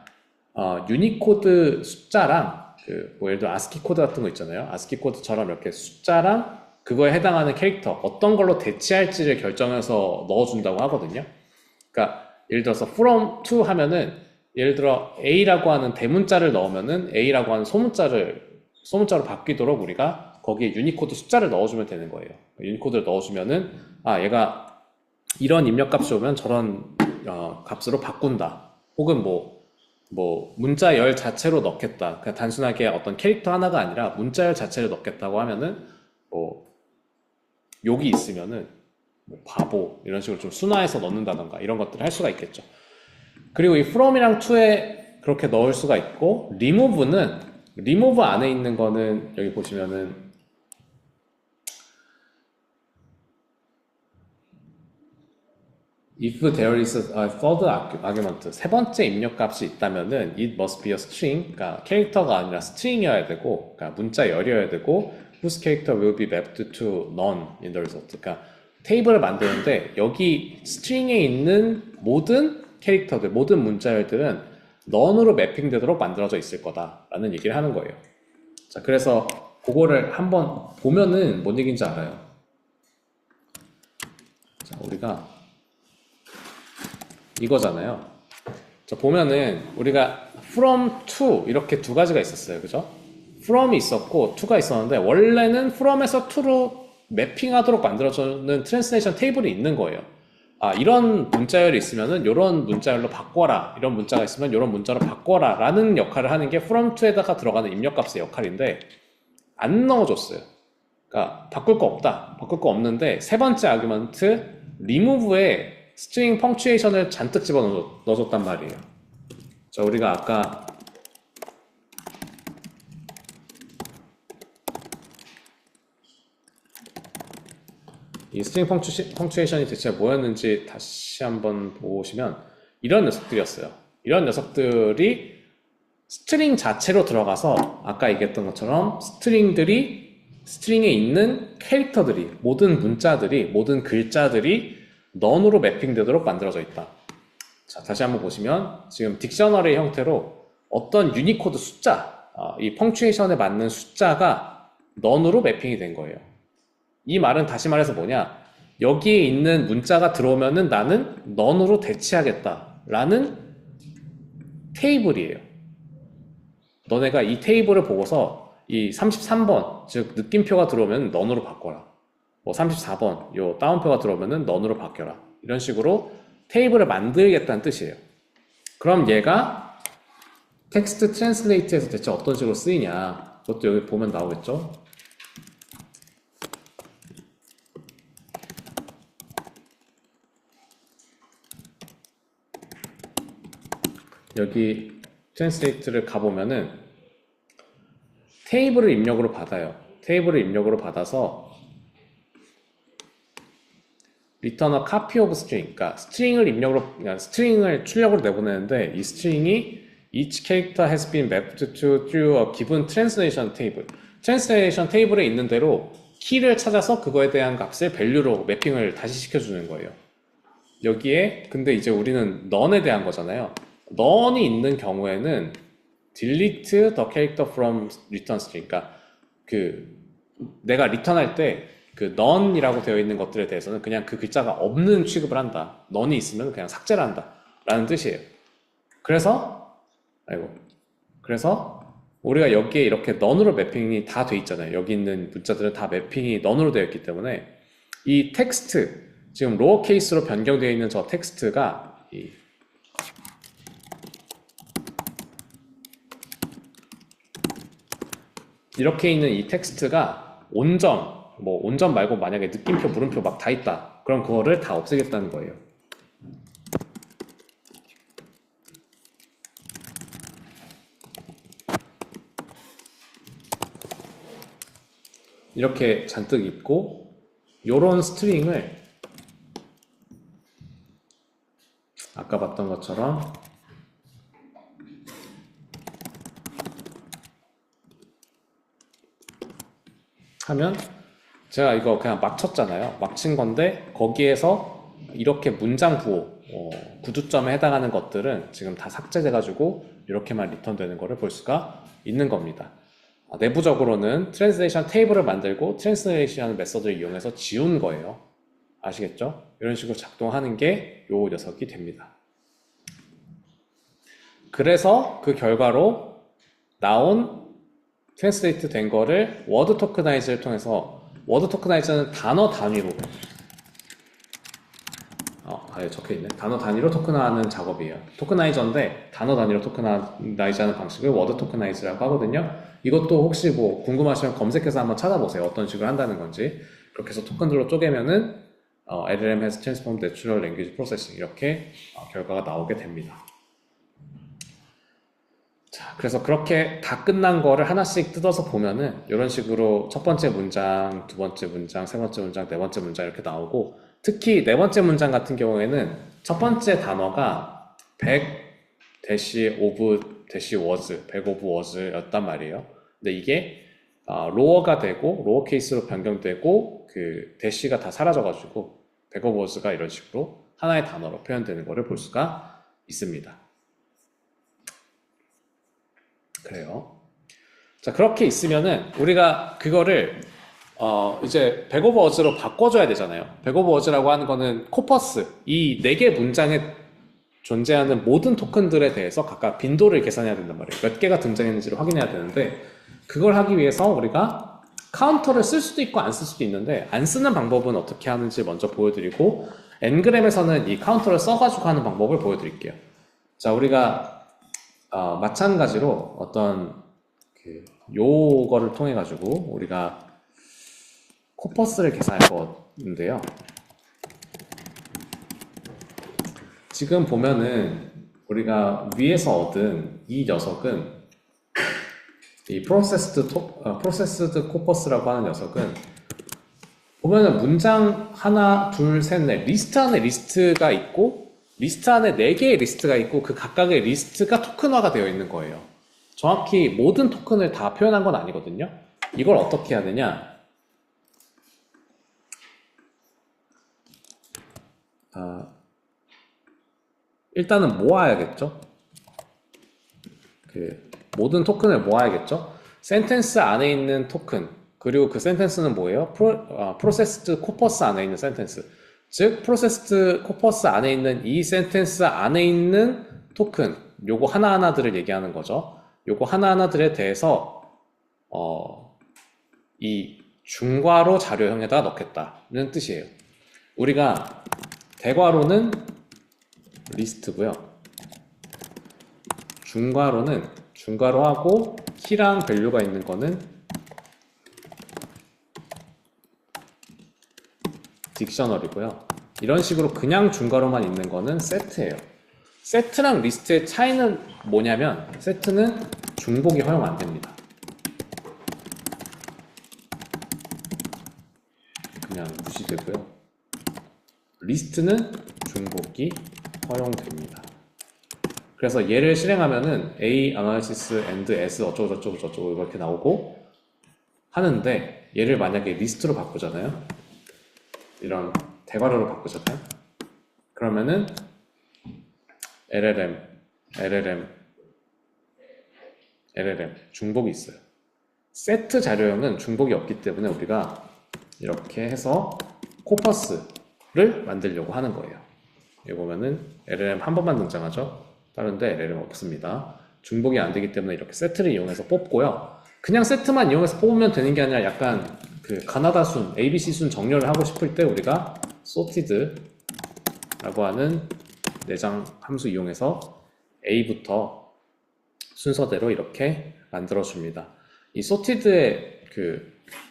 유니코드 숫자랑 뭐 예를 들어 아스키 코드 같은 거 있잖아요. 아스키 코드처럼 이렇게 숫자랑 그거에 해당하는 캐릭터 어떤 걸로 대치할지를 결정해서 넣어준다고 하거든요. 그러니까 예를 들어서 from to 하면은 예를 들어 A라고 하는 대문자를 넣으면은 A라고 하는 소문자로 바뀌도록 우리가 거기에 유니코드 숫자를 넣어주면 되는 거예요. 유니코드를 넣어주면은 얘가 이런 입력값이 오면 저런 값으로 바꾼다. 혹은 뭐 문자열 자체로 넣겠다. 그냥 단순하게 어떤 캐릭터 하나가 아니라 문자열 자체를 넣겠다고 하면은 뭐 욕이 있으면은 뭐 바보 이런 식으로 좀 순화해서 넣는다던가 이런 것들을 할 수가 있겠죠. 그리고 이 from이랑 to에 그렇게 넣을 수가 있고, remove 안에 있는 거는 여기 보시면은 if there is a third argument, 세 번째 입력값이 있다면은 it must be a string, 그러니까 캐릭터가 아니라 string이어야 되고, 그러니까 문자열이어야 되고, whose character will be mapped to none in the result. 그러니까 테이블을 만드는데 여기 string에 있는 모든 캐릭터들, 모든 문자열들은 none으로 매핑되도록 만들어져 있을 거다라는 얘기를 하는 거예요. 자, 그래서 그거를 한번 보면은 뭔 얘기인지 알아요. 자, 우리가 이거잖아요. 자, 보면은 우리가 from to 이렇게 두 가지가 있었어요. 그죠? from이 있었고 to가 있었는데 원래는 from에서 to로 매핑하도록 만들어주는 트랜스레이션 테이블이 있는 거예요. 이런 문자열이 있으면은 이런 문자열로 바꿔라. 이런 문자가 있으면 이런 문자로 바꿔라. 라는 역할을 하는 게 from to에다가 들어가는 입력값의 역할인데 안 넣어줬어요. 그러니까 바꿀 거 없다. 바꿀 거 없는데 세 번째 아규먼트 remove에 string punctuation을 잔뜩 집어넣어줬단 말이에요. 자, 우리가 아까 이 string punctuation이 대체 뭐였는지 다시 한번 보시면 이런 녀석들이었어요. 이런 녀석들이 스트링 자체로 들어가서 아까 얘기했던 것처럼 스트링에 있는 캐릭터들이, 모든 문자들이, 모든 글자들이 none으로 매핑되도록 만들어져 있다. 자, 다시 한번 보시면 지금 딕셔너리 형태로 어떤 유니코드 숫자, 이 펑츄에이션에 맞는 숫자가 none으로 매핑이 된 거예요. 이 말은 다시 말해서 뭐냐, 여기에 있는 문자가 들어오면은 나는 none으로 대체하겠다 라는 테이블이에요. 너네가 이 테이블을 보고서 이 33번, 즉 느낌표가 들어오면 none으로 바꿔라. 뭐 34번, 요 다운표가 들어오면은 none으로 바뀌어라. 이런 식으로 테이블을 만들겠다는 뜻이에요. 그럼 얘가 텍스트 트랜슬레이트에서 대체 어떤 식으로 쓰이냐, 그것도 여기 보면 나오겠죠. 여기 트랜슬레이트를 가보면은 테이블을 입력으로 받아요. 테이블을 입력으로 받아서 return a copy of string, 그러니까 스트링을 출력으로 내보내는데 이 스트링이 each character has been mapped to through a given translation table. translation table에 있는 대로 키를 찾아서 그거에 대한 값을 value로 매핑을 다시 시켜주는 거예요. 여기에 근데 이제 우리는 none에 대한 거잖아요. none이 있는 경우에는 delete the character from return string, 그러니까 내가 리턴할 때 그 none이라고 되어 있는 것들에 대해서는 그냥 그 글자가 없는 취급을 한다. none이 있으면 그냥 삭제를 한다 라는 뜻이에요. 그래서 우리가 여기에 이렇게 none으로 매핑이 다 돼 있잖아요. 여기 있는 문자들은 다 매핑이 none으로 되어 있기 때문에 이 텍스트, 지금 로어 케이스로 변경되어 있는 저 텍스트가 이렇게 있는 이 텍스트가 온점 말고 만약에 느낌표, 물음표 막 다 있다. 그럼 그거를 다 없애겠다는 거예요. 이렇게 잔뜩 있고, 요런 스트링을 아까 봤던 것처럼 하면, 제가 이거 그냥 막 쳤잖아요. 막 친 건데 거기에서 이렇게 문장 부호, 구두점에 해당하는 것들은 지금 다 삭제돼 가지고 이렇게만 리턴되는 거를 볼 수가 있는 겁니다. 내부적으로는 트랜슬레이션 테이블을 만들고 트랜슬레이션 메서드를 이용해서 지운 거예요. 아시겠죠? 이런 식으로 작동하는 게 요 녀석이 됩니다. 그래서 그 결과로 나온 트랜슬레이트 된 거를 워드 토크나이즈를 통해서, 워드 토크나이즈는 단어 단위로 적혀있네. 단어 단위로 토크나하는 작업이에요. 토크나이저인데 단어 단위로 토크나이즈하는 방식을 워드 토크나이즈라고 하거든요. 이것도 혹시 뭐 궁금하시면 검색해서 한번 찾아보세요. 어떤 식으로 한다는 건지. 그렇게 해서 토큰들로 쪼개면은 LLM has transformed natural language processing, 이렇게 결과가 나오게 됩니다. 자, 그래서 그렇게 다 끝난 거를 하나씩 뜯어서 보면은 이런 식으로 첫 번째 문장, 두 번째 문장, 세 번째 문장, 네 번째 문장 이렇게 나오고, 특히 네 번째 문장 같은 경우에는 첫 번째 단어가 100-of-was, 100of-was였단 말이에요. 근데 이게 로어가 되고 로어 케이스로 변경되고 그 대시가 다 사라져가지고 100of-was가 이런 식으로 하나의 단어로 표현되는 것을 볼 수가 있습니다. 그래요. 자, 그렇게 있으면은 우리가 그거를 이제 백오버워즈로 바꿔줘야 되잖아요. 백오버워즈라고 하는 거는 코퍼스, 이 4개 문장에 존재하는 모든 토큰들에 대해서 각각 빈도를 계산해야 된단 말이에요. 몇 개가 등장했는지를 확인해야 되는데, 그걸 하기 위해서 우리가 카운터를 쓸 수도 있고 안 쓸 수도 있는데, 안 쓰는 방법은 어떻게 하는지 먼저 보여드리고, 엔그램에서는 이 카운터를 써가지고 하는 방법을 보여드릴게요. 자, 우리가 마찬가지로 어떤 요거를 통해 가지고 우리가 코퍼스를 계산할 건데요. 지금 보면은 우리가 위에서 얻은 이 녀석은 이 프로세스드 코퍼스라고 하는 녀석은 보면은 문장 하나, 둘, 셋, 넷 리스트 안에 리스트가 있고 리스트 안에 4개의 리스트가 있고 그 각각의 리스트가 토큰화가 되어 있는 거예요. 정확히 모든 토큰을 다 표현한 건 아니거든요. 이걸 어떻게 해야 되냐? 일단은 모아야겠죠. 모든 토큰을 모아야겠죠. 센텐스 안에 있는 토큰, 그리고 그 센텐스는 뭐예요? 프로세스드 코퍼스 안에 있는 센텐스. 즉 프로세스드 코퍼스 안에 있는 이 센텐스 안에 있는 토큰, 요거 하나하나들을 얘기하는 거죠. 요거 하나하나들에 대해서 이 중괄호 자료형에다 넣겠다는 뜻이에요. 우리가 대괄호는 리스트고요. 중괄호는 중괄호하고 키랑 밸류가 있는 거는 딕셔너리고요. 이런 식으로 그냥 중괄호만 있는 거는 세트예요. 세트랑 리스트의 차이는 뭐냐면 세트는 중복이 허용 안 됩니다. 그냥 무시되고요. 리스트는 중복이 허용됩니다. 그래서 얘를 실행하면은 A, analysis, and, s 어쩌고저쩌고 이렇게 나오고 하는데 얘를 만약에 리스트로 바꾸잖아요. 이런 대괄호로 바꾸잖아요. 그러면은 LLM 중복이 있어요. 세트 자료형은 중복이 없기 때문에 우리가 이렇게 해서 코퍼스를 만들려고 하는 거예요. 여기 보면은 LLM 한 번만 등장하죠. 다른데 LLM 없습니다. 중복이 안 되기 때문에 이렇게 세트를 이용해서 뽑고요. 그냥 세트만 이용해서 뽑으면 되는 게 아니라 약간 가나다 순, ABC 순 정렬을 하고 싶을 때 우리가 sorted라고 하는 내장 함수 이용해서 A부터 순서대로 이렇게 만들어줍니다. 이 sorted의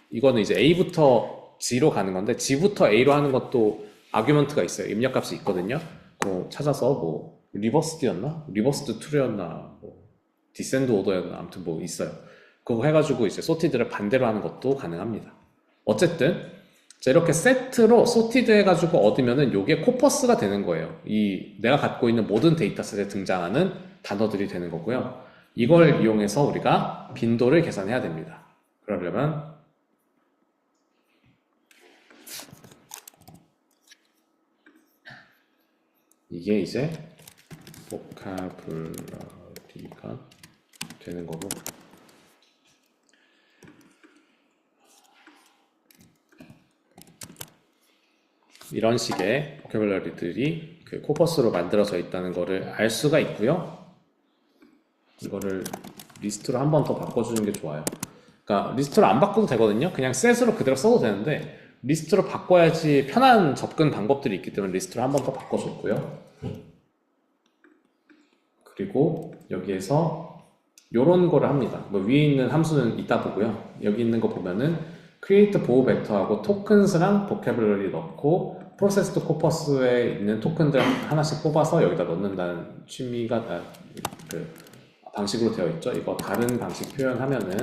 이거는 이제 A부터 G로 가는 건데 G부터 A로 하는 것도 아규먼트가 있어요. 입력값이 있거든요. 그거 찾아서 뭐 리버스드였나? 리버스드 툴이었나? 뭐 디센드 오더였나? 아무튼 뭐 있어요. 그거 해가지고 이제 sorted를 반대로 하는 것도 가능합니다. 어쨌든 이렇게 세트로 sorted 해가지고 얻으면은 요게 코퍼스가 되는 거예요. 이 내가 갖고 있는 모든 데이터셋에 등장하는 단어들이 되는 거고요. 이걸 이용해서 우리가 빈도를 계산해야 됩니다. 그러려면 이게 이제 보카블러리가 되는 거고 이런 식의 보캐블러리들이 코퍼스로 만들어져 있다는 거를 알 수가 있고요. 이거를 리스트로 한 번 더 바꿔주는 게 좋아요. 그러니까 리스트로 안 바꿔도 되거든요. 그냥 셋으로 그대로 써도 되는데 리스트로 바꿔야지 편한 접근 방법들이 있기 때문에 리스트로 한 번 더 바꿔줬고요. 그리고 여기에서 요런 거를 합니다. 뭐 위에 있는 함수는 이따 보고요. 여기 있는 거 보면은 create 보호 벡터하고 tokens랑 vocabulary 넣고 프로세스드 코퍼스에 있는 토큰들 하나씩 뽑아서 여기다 넣는다는 취미가 방식으로 되어 있죠. 이거 다른 방식 표현하면은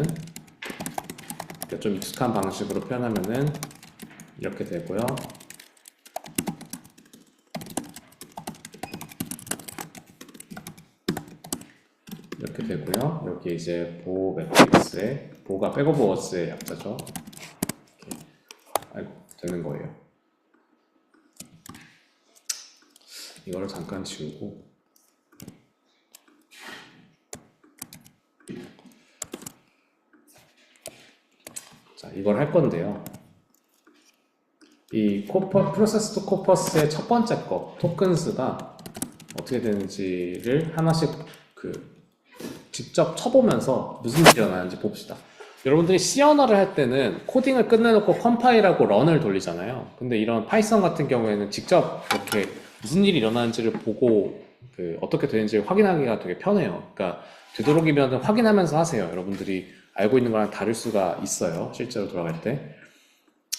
좀 익숙한 방식으로 표현하면은 이렇게 되고요. 이렇게 되고요. 여기 이제 보호 매트릭스에 보호가 백오브 워즈의 약자죠. 이렇게 되는 거예요. 이거를 잠깐 지우고 자, 이걸 할 건데요. 이 프로세스드 코퍼스의 첫 번째 거, 토큰스가 어떻게 되는지를 하나씩 직접 쳐보면서 무슨 일이 일어나는지 봅시다. 여러분들이 C 언어를 할 때는 코딩을 끝내놓고 컴파일하고 런을 돌리잖아요. 근데 이런 파이썬 같은 경우에는 직접 이렇게 무슨 일이 일어나는지를 보고 어떻게 되는지 확인하기가 되게 편해요. 그러니까 되도록이면 확인하면서 하세요. 여러분들이 알고 있는 거랑 다를 수가 있어요. 실제로 돌아갈 때.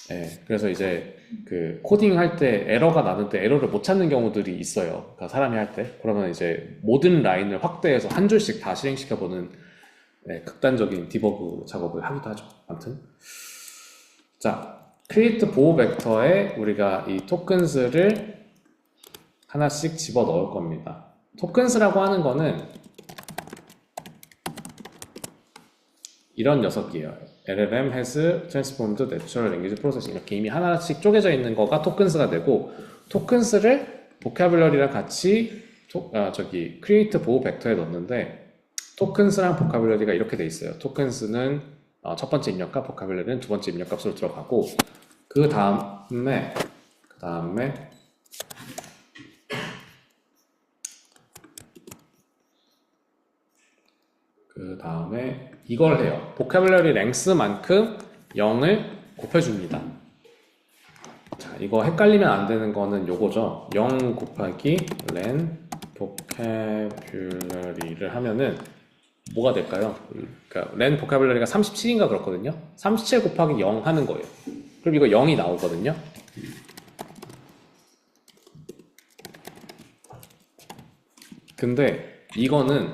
예, 그래서 이제 코딩 할 때 에러가 나는데 에러를 못 찾는 경우들이 있어요. 그러니까 사람이 할 때. 그러면 이제 모든 라인을 확대해서 한 줄씩 다 실행시켜보는 극단적인 디버그 작업을 하기도 하죠. 아무튼. 자, create 보호 벡터에 우리가 이 토큰스를 하나씩 집어 넣을 겁니다. 토큰스라고 하는 거는 이런 녀석이에요. LLM has transformed natural language processing. 이렇게 이미 하나씩 쪼개져 있는 거가 토큰스가 되고, 토큰스를 보캐블러리랑 같이 create 보호 벡터에 넣는데, 토큰스랑 보캐블러리가 이렇게 돼 있어요. 토큰스는 첫 번째 입력값, 보캐블러리는 두 번째 입력값으로 들어가고, 그 다음에 이걸 해요. 보캐블러리 랭스만큼 0을 곱해줍니다. 자, 이거 헷갈리면 안 되는 거는 요거죠. 0 곱하기 len 보캐블러리를 하면은 뭐가 될까요? 그러니까 len 보캐블러리가 37인가 그렇거든요. 37 곱하기 0 하는 거예요. 그럼 이거 0이 나오거든요. 근데 이거는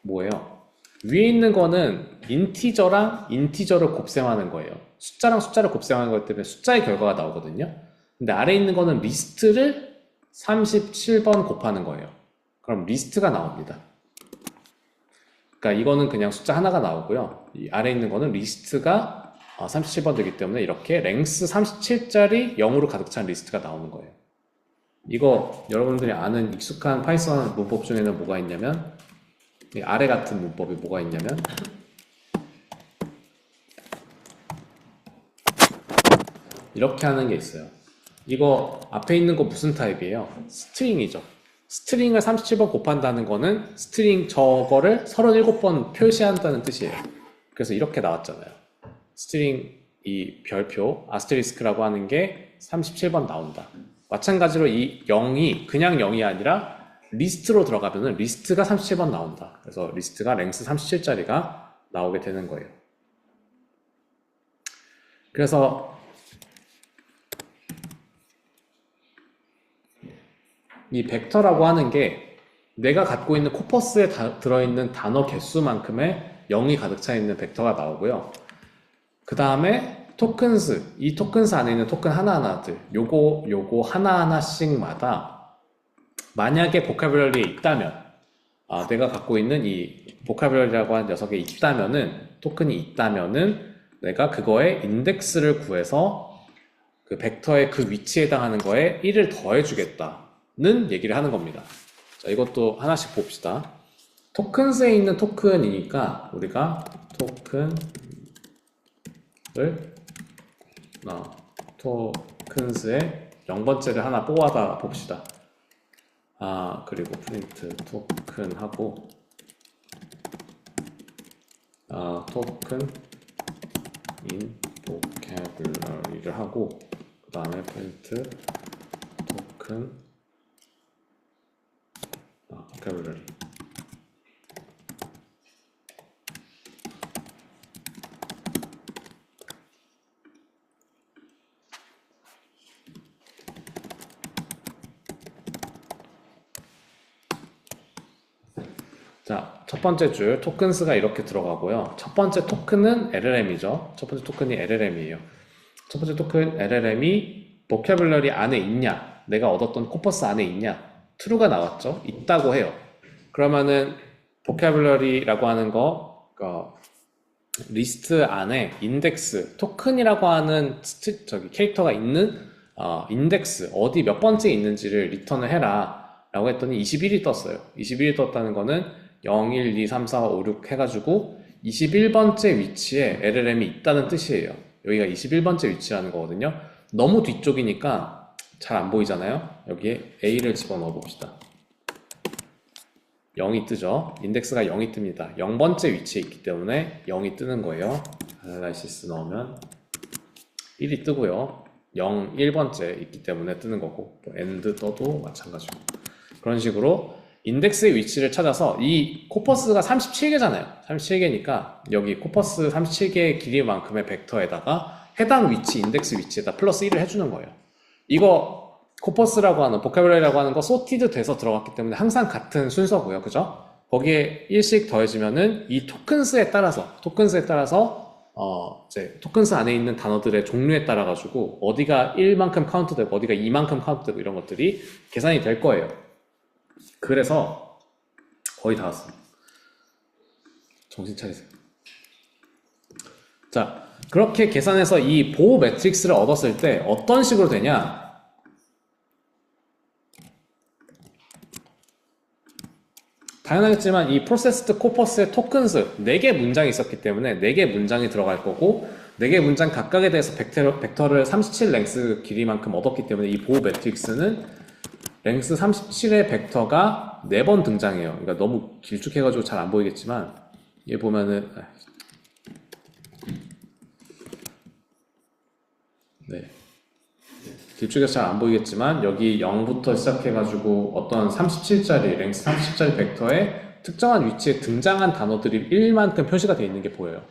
뭐예요? 위에 있는 거는 인티저랑 인티저를 곱셈하는 거예요. 숫자랑 숫자를 곱셈하는 거기 때문에 숫자의 결과가 나오거든요. 근데 아래에 있는 거는 리스트를 37번 곱하는 거예요. 그럼 리스트가 나옵니다. 그러니까 이거는 그냥 숫자 하나가 나오고요. 이 아래에 있는 거는 리스트가 37번 되기 때문에 이렇게 랭스 37짜리 0으로 가득 찬 리스트가 나오는 거예요. 이거 여러분들이 아는 익숙한 파이썬 문법 중에는 뭐가 있냐면, 이 아래 같은 문법이 뭐가 있냐면, 이렇게 하는 게 있어요. 이거 앞에 있는 거 무슨 타입이에요? 스트링이죠. 스트링을 37번 곱한다는 거는 스트링 저거를 37번 표시한다는 뜻이에요. 그래서 이렇게 나왔잖아요. 스트링 이 별표 아스테리스크라고 하는 게 37번 나온다. 마찬가지로 이 0이 그냥 0이 아니라 리스트로 들어가면은 리스트가 37번 나온다. 그래서 리스트가 랭스 37짜리가 나오게 되는 거예요. 그래서 이 벡터라고 하는 게 내가 갖고 있는 코퍼스에 들어있는 단어 개수만큼의 0이 가득 차 있는 벡터가 나오고요. 그 다음에 토큰스, 이 토큰스 안에 있는 토큰 하나하나들, 요거 하나하나씩마다 만약에 보캐블러리에 있다면, 내가 갖고 있는 이 보캐블러리라고 하는 녀석에 있다면은, 토큰이 있다면은, 내가 그거에 인덱스를 구해서 그 벡터의 그 위치에 해당하는 거에 1을 더해주겠다는 얘기를 하는 겁니다. 자, 이것도 하나씩 봅시다. 토큰스에 있는 토큰이니까 우리가 토큰스에 0번째를 하나 뽑아다 봅시다. 그리고 프린트 토큰 하고, 토큰 인 보캐블러리를 하고, 그 다음에 프린트 토큰 보캐블러리. 자, 첫 번째 줄 토큰스가 이렇게 들어가고요. 첫 번째 토큰은 LLM이죠. 첫 번째 토큰이 LLM이에요. 첫 번째 토큰 LLM이 보캐블러리 안에 있냐, 내가 얻었던 코퍼스 안에 있냐, true가 나왔죠. 있다고 해요. 그러면은 보캐블러리라고 하는 거, 리스트 안에 인덱스, 토큰이라고 하는 캐릭터가 있는 인덱스, 어디 몇 번째 있는지를 리턴을 해라 라고 했더니 21이 떴어요. 21이 떴다는 거는 0, 1, 2, 3, 4, 5, 6 해가지고 21번째 위치에 LLM이 있다는 뜻이에요. 여기가 21번째 위치라는 거거든요. 너무 뒤쪽이니까 잘 안 보이잖아요. 여기에 A를 집어넣어 봅시다. 0이 뜨죠. 인덱스가 0이 뜹니다. 0번째 위치에 있기 때문에 0이 뜨는 거예요. 아날라이시스 넣으면 1이 뜨고요. 0, 1번째 있기 때문에 뜨는 거고, 또 end 떠도 마찬가지고. 그런 식으로 인덱스의 위치를 찾아서 이 코퍼스가 37개잖아요. 37개니까 여기 코퍼스 37개의 길이만큼의 벡터에다가 해당 위치, 인덱스 위치에다 플러스 1을 해주는 거예요. 이거 코퍼스라고 하는, 보캐블러리라고 하는 거 소티드 돼서 들어갔기 때문에 항상 같은 순서고요. 그죠? 거기에 1씩 더해지면은 이 토큰스에 따라서 이제 토큰스 안에 있는 단어들의 종류에 따라 가지고 어디가 1만큼 카운트되고 어디가 2만큼 카운트되고 이런 것들이 계산이 될 거예요. 그래서 거의 다 왔어. 정신 차리세요. 자, 그렇게 계산해서 이 보호 매트릭스를 얻었을 때 어떤 식으로 되냐? 당연하겠지만 이 프로세스드 코퍼스의 토큰스 4개 문장이 있었기 때문에 4개 문장이 들어갈 거고 4개 문장 각각에 대해서 벡터를 37 랭스 길이만큼 얻었기 때문에 이 보호 매트릭스는 랭스 37의 벡터가 4번 등장해요. 그러니까 너무 길쭉해가지고 잘 안 보이겠지만 얘 보면은 네, 길쭉해서 잘 안 보이겠지만 여기 0부터 시작해가지고 어떤 37짜리 랭스 37짜리 벡터에 특정한 위치에 등장한 단어들이 1만큼 표시가 되어 있는 게 보여요.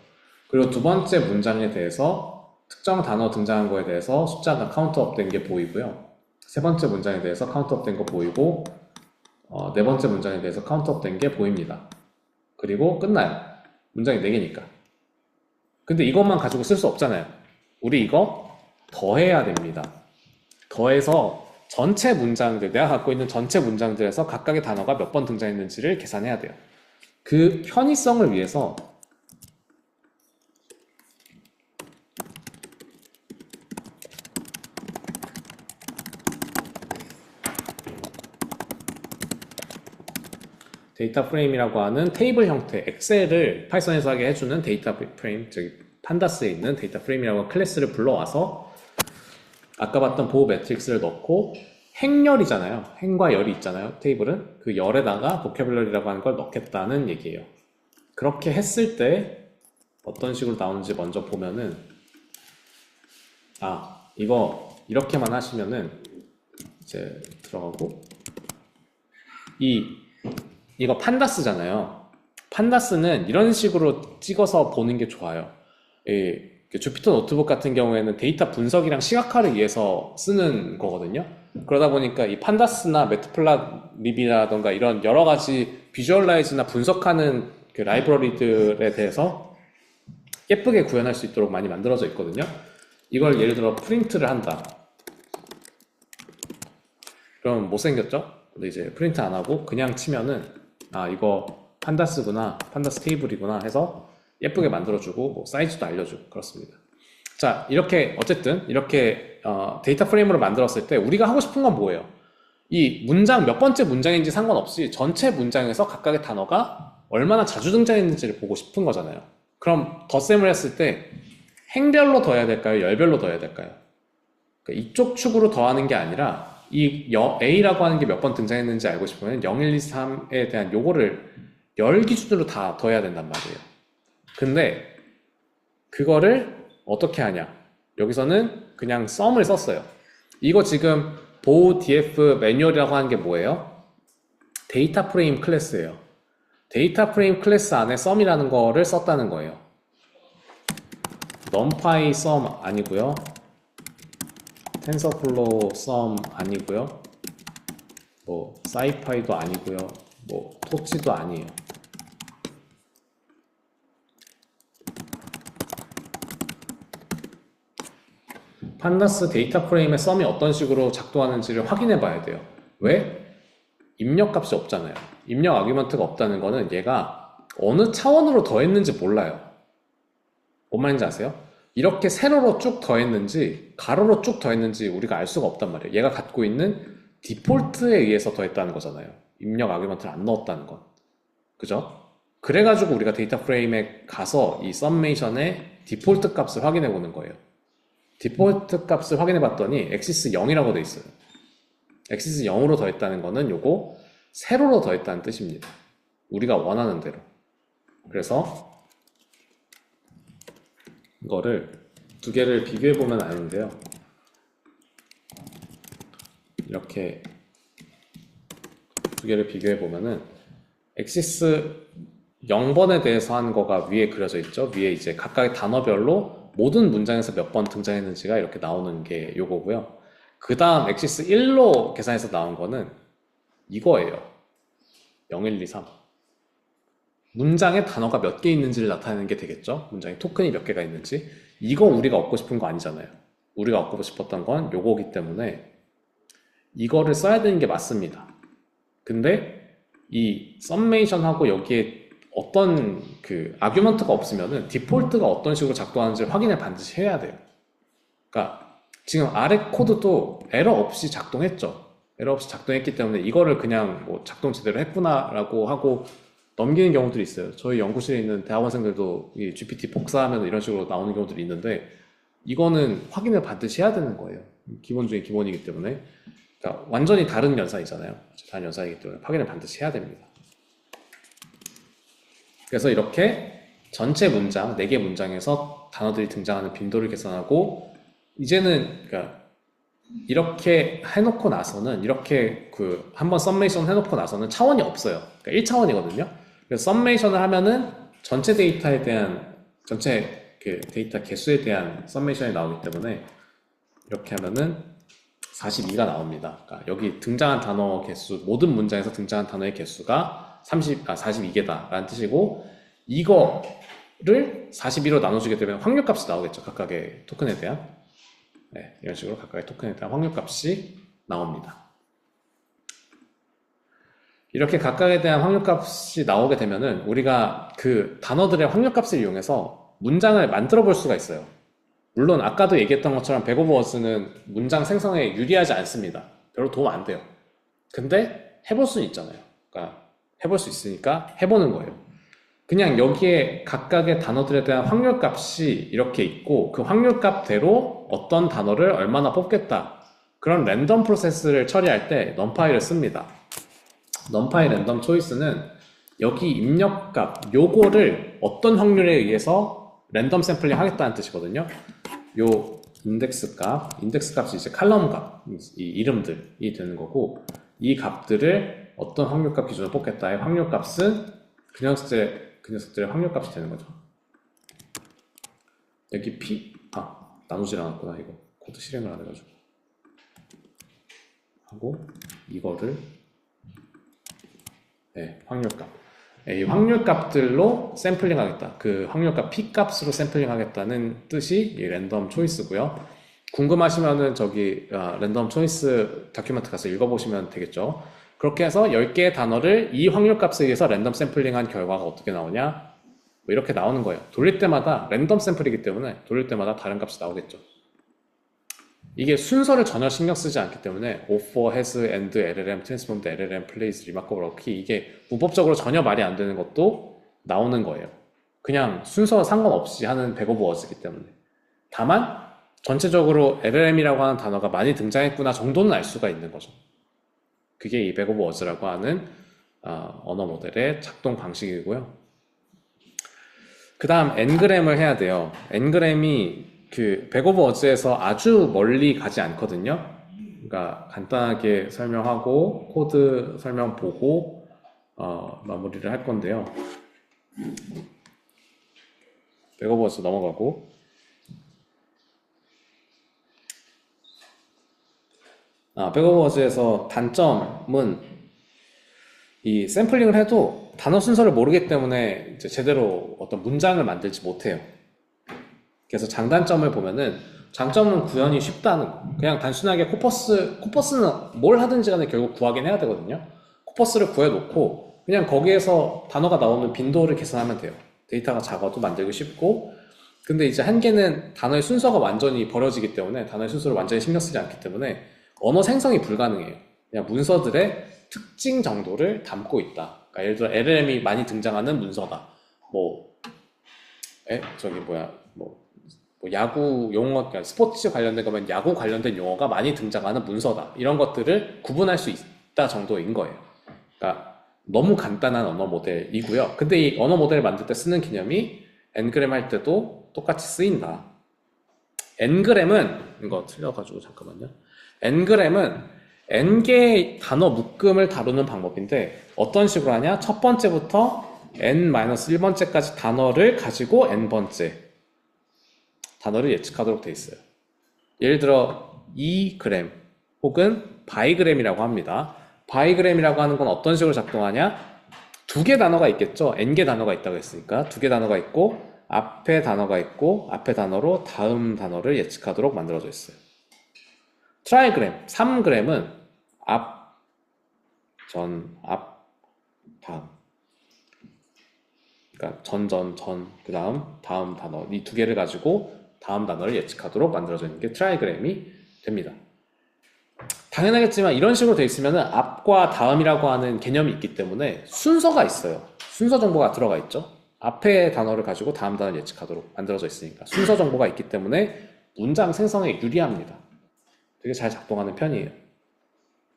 그리고 두 번째 문장에 대해서 특정 단어 등장한 거에 대해서 숫자가 카운트업 된 게 보이고요. 세 번째 문장에 대해서 카운트업 된 거 보이고 네 번째 문장에 대해서 카운트업 된 게 보입니다. 그리고 끝나요. 문장이 4개니까. 근데 이것만 가지고 쓸 수 없잖아요. 우리 이거 더해야 됩니다. 더해서 전체 문장들, 내가 갖고 있는 전체 문장들에서 각각의 단어가 몇 번 등장했는지를 계산해야 돼요. 그 편의성을 위해서 데이터 프레임이라고 하는 테이블 형태, 엑셀을 파이썬에서 하게 해주는 데이터 프레임, 저기 판다스에 있는 데이터 프레임이라고 하는 클래스를 불러와서 아까 봤던 보호 매트릭스를 넣고 행열이잖아요. 행과 열이 있잖아요. 테이블은. 그 열에다가 보캐블러리라고 하는 걸 넣겠다는 얘기예요. 그렇게 했을 때 어떤 식으로 나오는지 먼저 보면은 이거 이렇게만 하시면은 이제 들어가고 이거 판다스잖아요. 판다스는 이런 식으로 찍어서 보는 게 좋아요. 주피터 노트북 같은 경우에는 데이터 분석이랑 시각화를 위해서 쓰는 거거든요. 그러다 보니까 이 판다스나 매트플랍립이라던가 이런 여러 가지 비주얼라이즈나 분석하는 그 라이브러리들에 대해서 예쁘게 구현할 수 있도록 많이 만들어져 있거든요. 이걸 예를 들어 프린트를 한다. 그럼 못생겼죠? 근데 이제 프린트 안 하고 그냥 치면은 이거 판다스구나, 판다스 테이블이구나 해서 예쁘게 만들어주고 뭐 사이즈도 알려주고 그렇습니다. 자, 이렇게 어쨌든 이렇게 데이터 프레임으로 만들었을 때 우리가 하고 싶은 건 뭐예요? 이 문장 몇 번째 문장인지 상관없이 전체 문장에서 각각의 단어가 얼마나 자주 등장했는지를 보고 싶은 거잖아요. 그럼 덧셈을 했을 때 행별로 더해야 될까요? 열별로 더해야 될까요? 그러니까 이쪽 축으로 더하는 게 아니라 이 A라고 하는 게 몇 번 등장했는지 알고 싶으면 0, 1, 2, 3에 대한 요거를 열 기준으로 다 더해야 된단 말이에요. 근데 그거를 어떻게 하냐? 여기서는 그냥 썸을 썼어요. 이거 지금 보호 df 매뉴얼이라고 하는 게 뭐예요? 데이터 프레임 클래스예요. 데이터 프레임 클래스 안에 썸이라는 거를 썼다는 거예요. numpy 썸 아니고요. 텐서플로우 썸 아니고요. 뭐 사이파이도 아니고요. 뭐 토치도 아니에요. 판다스 데이터 프레임의 썸이 어떤 식으로 작동하는지를 확인해 봐야 돼요. 왜? 입력값이 없잖아요. 입력 아규먼트가 없다는 거는 얘가 어느 차원으로 더했는지 몰라요. 뭔 말인지 아세요? 이렇게 세로로 쭉 더했는지 가로로 쭉 더했는지 우리가 알 수가 없단 말이에요. 얘가 갖고 있는 디폴트에 의해서 더했다는 거잖아요. 입력 아규먼트를 안 넣었다는 건. 그죠? 그래가지고 우리가 데이터 프레임에 가서 이 썸메이션의 디폴트 값을 확인해 보는 거예요. 디폴트 값을 확인해 봤더니 엑시스 0이라고 돼 있어요. 엑시스 0으로 더했다는 거는 요거 세로로 더했다는 뜻입니다. 우리가 원하는 대로. 그래서 이거를 두 개를 비교해 보면 아는데요. 이렇게 두 개를 비교해 보면은 엑시스 0번에 대해서 한 거가 위에 그려져 있죠. 위에 이제 각각의 단어별로 모든 문장에서 몇 번 등장했는지가 이렇게 나오는 게 요거고요. 그 다음 엑시스 1로 계산해서 나온 거는 이거예요. 0, 1, 2, 3. 문장에 단어가 몇 개 있는지를 나타내는 게 되겠죠. 문장에 토큰이 몇 개가 있는지. 이거 우리가 얻고 싶은 거 아니잖아요. 우리가 얻고 싶었던 건 요거기 때문에 이거를 써야 되는 게 맞습니다. 근데 이 썸메이션하고 여기에 어떤 그 아규먼트가 없으면은 디폴트가 어떤 식으로 작동하는지 확인을 반드시 해야 돼요. 그러니까 지금 아래 코드도 에러 없이 작동했죠. 에러 없이 작동했기 때문에 이거를 그냥 뭐 작동 제대로 했구나라고 하고 넘기는 경우들이 있어요. 저희 연구실에 있는 대학원생들도 이 GPT 복사하면 이런 식으로 나오는 경우들이 있는데 이거는 확인을 반드시 해야 되는 거예요. 기본 중에 기본이기 때문에. 그러니까 완전히 다른 연산이잖아요. 다른 연산이기 때문에 확인을 반드시 해야 됩니다. 그래서 이렇게 전체 문장, 4개 문장에서 단어들이 등장하는 빈도를 계산하고 이제는 그러니까 이렇게 해놓고 나서는 이렇게 그 한번 썸메이션 해놓고 나서는 차원이 없어요. 그러니까 1차원이거든요. 그래서 썸메이션을 하면은 전체 데이터에 대한 전체 그 데이터 개수에 대한 썸메이션이 나오기 때문에 이렇게 하면은 42가 나옵니다. 그러니까 여기 등장한 단어 개수, 모든 문장에서 등장한 단어의 개수가 42개다 라는 뜻이고 이거를 42로 나눠주게 되면 확률값이 나오겠죠. 각각의 토큰에 대한. 네, 이런 식으로 각각의 토큰에 대한 확률값이 나옵니다. 이렇게 각각에 대한 확률값이 나오게 되면은 우리가 그 단어들의 확률값을 이용해서 문장을 만들어 볼 수가 있어요. 물론 아까도 얘기했던 것처럼 백 오브 워즈는 문장 생성에 유리하지 않습니다. 별로 도움 안 돼요. 근데 해볼 수는 있잖아요. 그러니까 해볼 수 있으니까 해보는 거예요. 그냥 여기에 각각의 단어들에 대한 확률값이 이렇게 있고 그 확률값대로 어떤 단어를 얼마나 뽑겠다. 그런 랜덤 프로세스를 처리할 때 numPy를 씁니다. numPy 랜덤 초이스는 여기 입력값, 요거를 어떤 확률에 의해서 랜덤 샘플링 하겠다는 뜻이거든요. 요 인덱스 값이 이제 칼럼 값, 이 이름들이 되는 거고 이 값들을 어떤 확률값 기준으로 뽑겠다의 확률값은 그 녀석들의 확률값이 되는 거죠. 여기 나누질 않았구나. 이거 코드 실행을 안 해가지고 하고 이거를 확률값. 이 확률값들로 샘플링 하겠다. 그 확률값 P 값으로 샘플링 하겠다는 뜻이 이 랜덤 초이스고요. 궁금하시면은 저기 랜덤 초이스 다큐멘트 가서 읽어보시면 되겠죠. 그렇게 해서 10개의 단어를 이 확률값에 의해서 랜덤 샘플링한 결과가 어떻게 나오냐? 뭐 이렇게 나오는 거예요. 돌릴 때마다 랜덤 샘플이기 때문에 돌릴 때마다 다른 값이 나오겠죠. 이게 순서를 전혀 신경 쓰지 않기 때문에 offer, has, and, LLM, transformed, LLM, plays, remarkable, key 이게 문법적으로 전혀 말이 안 되는 것도 나오는 거예요. 그냥 순서 상관없이 하는 백 오브 워즈이기 때문에. 다만 전체적으로 LLM이라고 하는 단어가 많이 등장했구나 정도는 알 수가 있는 거죠. 그게 이 백 오브 워즈라고 하는 언어 모델의 작동 방식이고요. 그 다음 N그램을 해야 돼요. N그램이 그 백 오브 워즈에서 아주 멀리 가지 않거든요. 그러니까 간단하게 설명하고 코드 설명 보고 마무리를 할 건데요. 백 오브 워즈 넘어가고 백 오브 워즈에서 단점은 이 샘플링을 해도 단어 순서를 모르기 때문에 이제 제대로 어떤 문장을 만들지 못해요. 그래서 장단점을 보면은 장점은 구현이 쉽다는 거. 그냥 단순하게 코퍼스는 뭘 하든지 간에 결국 구하긴 해야 되거든요. 코퍼스를 구해놓고 그냥 거기에서 단어가 나오는 빈도를 계산하면 돼요. 데이터가 작아도 만들기 쉽고 근데 이제 한계는 단어의 순서가 완전히 버려지기 때문에 단어의 순서를 완전히 신경 쓰지 않기 때문에 언어 생성이 불가능해요. 그냥 문서들의 특징 정도를 담고 있다. 그러니까 예를 들어 LLM이 많이 등장하는 문서다. 야구 용어, 그러니까 스포츠 관련된 거면 야구 관련된 용어가 많이 등장하는 문서다. 이런 것들을 구분할 수 있다 정도인 거예요. 그러니까 너무 간단한 언어 모델이고요. 근데 이 언어 모델을 만들 때 쓰는 개념이 n그램 할 때도 똑같이 쓰인다. n그램은 이거 틀려가지고 잠깐만요. n그램은 n개의 단어 묶음을 다루는 방법인데 어떤 식으로 하냐? 첫 번째부터 n-1번째까지 단어를 가지고 n번째 단어를 예측하도록 돼 있어요. 예를 들어 2g 혹은 바이그램이라고 합니다. 바이그램이라고 하는 건 어떤 식으로 작동하냐? 두 개 단어가 있겠죠. n개 단어가 있다고 했으니까 두 개 단어가 있고 앞에 단어가 있고 앞에 단어로 다음 단어를 예측하도록 만들어져 있어요. 트라이그램, 3g은 앞, 전, 앞, 다음. 그러니까 전, 그 다음 단어. 이 두 개를 가지고 다음 단어를 예측하도록 만들어져 있는 게 트라이그램이 됩니다. 당연하겠지만 이런 식으로 돼 있으면 앞과 다음이라고 하는 개념이 있기 때문에 순서가 있어요. 순서 정보가 들어가 있죠. 앞에 단어를 가지고 다음 단어를 예측하도록 만들어져 있으니까 순서 정보가 있기 때문에 문장 생성에 유리합니다. 되게 잘 작동하는 편이에요.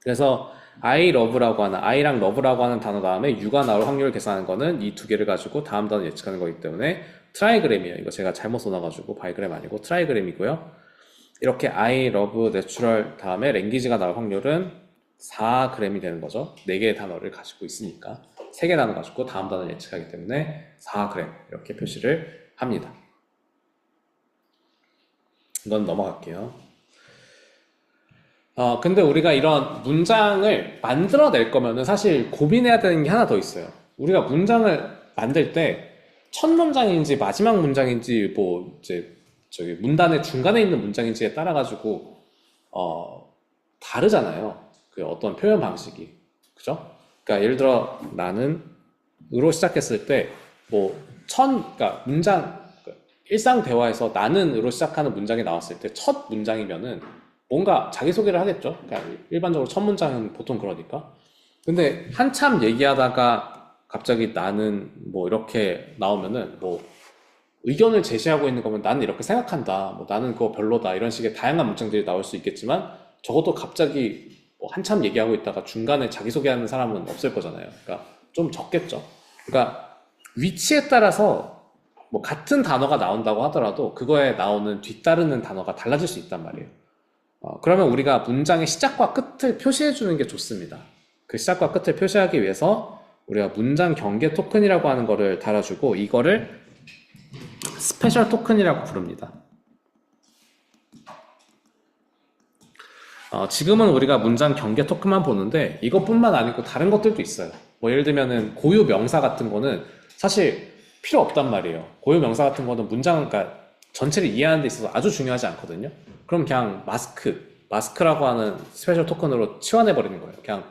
그래서 I love라고 하는 I랑 love라고 하는 단어 다음에 U가 나올 확률을 계산하는 거는 이 두 개를 가지고 다음 단어 예측하는 거기 때문에 트라이그램이에요. 이거 제가 잘못 써놔가지고 바이그램 아니고 트라이그램이고요. 이렇게 I love natural 다음에 랭귀지가 나올 확률은 4g이 되는 거죠. 4개의 단어를 가지고 있으니까 3개 단어 가지고 다음 단어를 예측하기 때문에 4g 이렇게 표시를 합니다. 이건 넘어갈게요. 근데 우리가 이런 문장을 만들어낼 거면은 사실 고민해야 되는 게 하나 더 있어요. 우리가 문장을 만들 때 첫 문장인지 마지막 문장인지 뭐 이제 저기 문단의 중간에 있는 문장인지에 따라 가지고 다르잖아요. 그 어떤 표현 방식이. 그죠? 그러니까 예를 들어 나는 으로 시작했을 때 뭐 그러니까 문장 일상 대화에서 나는으로 시작하는 문장이 나왔을 때 첫 문장이면은 뭔가 자기소개를 하겠죠. 그러니까 일반적으로 첫 문장은 보통 그러니까. 근데 한참 얘기하다가 갑자기 나는 뭐 이렇게 나오면은 뭐 의견을 제시하고 있는 거면 나는 이렇게 생각한다. 뭐 나는 그거 별로다. 이런 식의 다양한 문장들이 나올 수 있겠지만 적어도 갑자기 뭐 한참 얘기하고 있다가 중간에 자기소개하는 사람은 없을 거잖아요. 그러니까 좀 적겠죠. 그러니까 위치에 따라서 뭐 같은 단어가 나온다고 하더라도 그거에 나오는 뒤따르는 단어가 달라질 수 있단 말이에요. 그러면 우리가 문장의 시작과 끝을 표시해 주는 게 좋습니다. 그 시작과 끝을 표시하기 위해서 우리가 문장 경계 토큰이라고 하는 거를 달아주고 이거를 스페셜 토큰이라고 부릅니다. 지금은 우리가 문장 경계 토큰만 보는데 이것뿐만 아니고 다른 것들도 있어요. 뭐 예를 들면은 고유 명사 같은 거는 사실 필요 없단 말이에요. 고유 명사 같은 거는 문장, 그러니까 전체를 이해하는 데 있어서 아주 중요하지 않거든요. 그럼 그냥 마스크라고 하는 스페셜 토큰으로 치환해 버리는 거예요. 그냥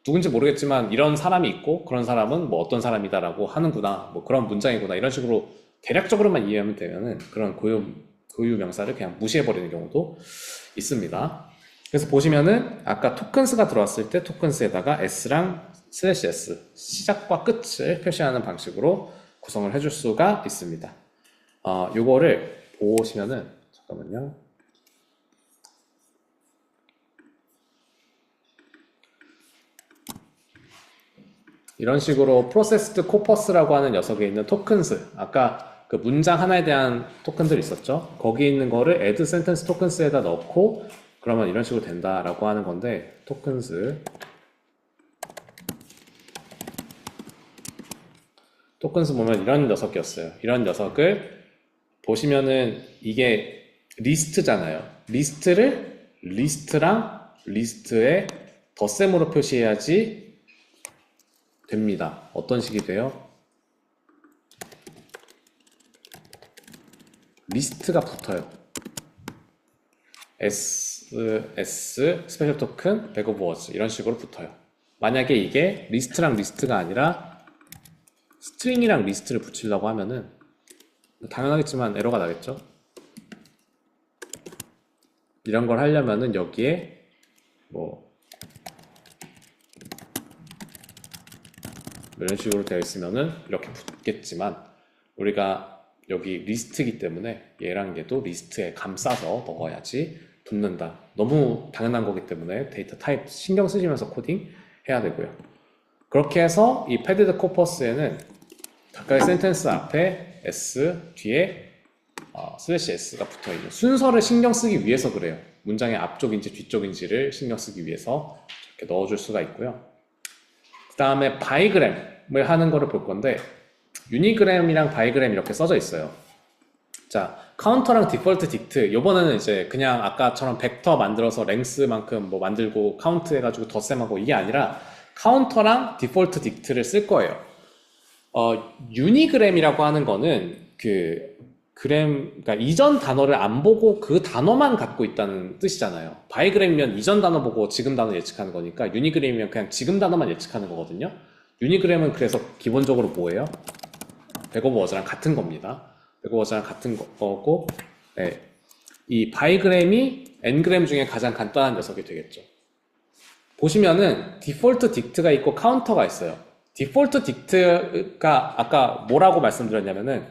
누군지 모르겠지만 이런 사람이 있고 그런 사람은 뭐 어떤 사람이다라고 하는구나, 뭐 그런 문장이구나, 이런 식으로 대략적으로만 이해하면 되면은 그런 고유 명사를 그냥 무시해 버리는 경우도 있습니다. 그래서 보시면은 아까 토큰스가 들어왔을 때 토큰스에다가 s랑 /s 시작과 끝을 표시하는 방식으로 구성을 해줄 수가 있습니다. 요거를 보시면은 잠깐만요. 이런 식으로 프로세스드 코퍼스라고 하는 녀석에 있는 토큰스, 아까 그 문장 하나에 대한 토큰들 있었죠? 거기 있는 거를 add sentence tokens에다 넣고 그러면 이런 식으로 된다라고 하는 건데, 토큰스 보면 이런 녀석이었어요. 이런 녀석을 보시면은 이게 리스트잖아요. 리스트를 리스트랑 리스트에 덧셈으로 표시해야지 됩니다. 어떤 식이 돼요? 리스트가 붙어요. S 스페셜 토큰 백 오브 워즈 이런 식으로 붙어요. 만약에 이게 리스트랑 리스트가 아니라 스트링이랑 리스트를 붙이려고 하면은 당연하겠지만 에러가 나겠죠. 이런 걸 하려면은 여기에 뭐 이런 식으로 되어 있으면은 이렇게 붙겠지만 우리가 여기 리스트이기 때문에 얘랑 얘도 리스트에 감싸서 넣어야지 붙는다. 너무 당연한 거기 때문에 데이터 타입 신경 쓰시면서 코딩 해야 되고요. 그렇게 해서 이 패디드 코퍼스에는 각각의 센텐스 앞에 s 뒤에 슬래시 s가 붙어있는 순서를 신경 쓰기 위해서 그래요. 문장의 앞쪽인지 뒤쪽인지를 신경 쓰기 위해서 이렇게 넣어줄 수가 있고요. 그 다음에 바이그램을 하는 거를 볼 건데 유니그램이랑 바이그램 이렇게 써져 있어요. 자, 카운터랑 디폴트 딕트 이번에는 이제 그냥 아까처럼 벡터 만들어서 랭스만큼 뭐 만들고 카운트 해가지고 덧셈하고 이게 아니라 카운터랑 디폴트 딕트를 쓸 거예요. 유니그램이라고 하는 거는 그러니까 이전 단어를 안 보고 그 단어만 갖고 있다는 뜻이잖아요. 바이그램이면 이전 단어 보고 지금 단어 예측하는 거니까 유니그램이면 그냥 지금 단어만 예측하는 거거든요. 유니그램은 그래서 기본적으로 뭐예요? 백오버 워즈랑 같은 겁니다. 백오버 워즈랑 같은 거고, 네. 이 바이그램이 n그램 중에 가장 간단한 녀석이 되겠죠. 보시면은 디폴트 딕트가 있고 카운터가 있어요. 디폴트 딕트가 아까 뭐라고 말씀드렸냐면은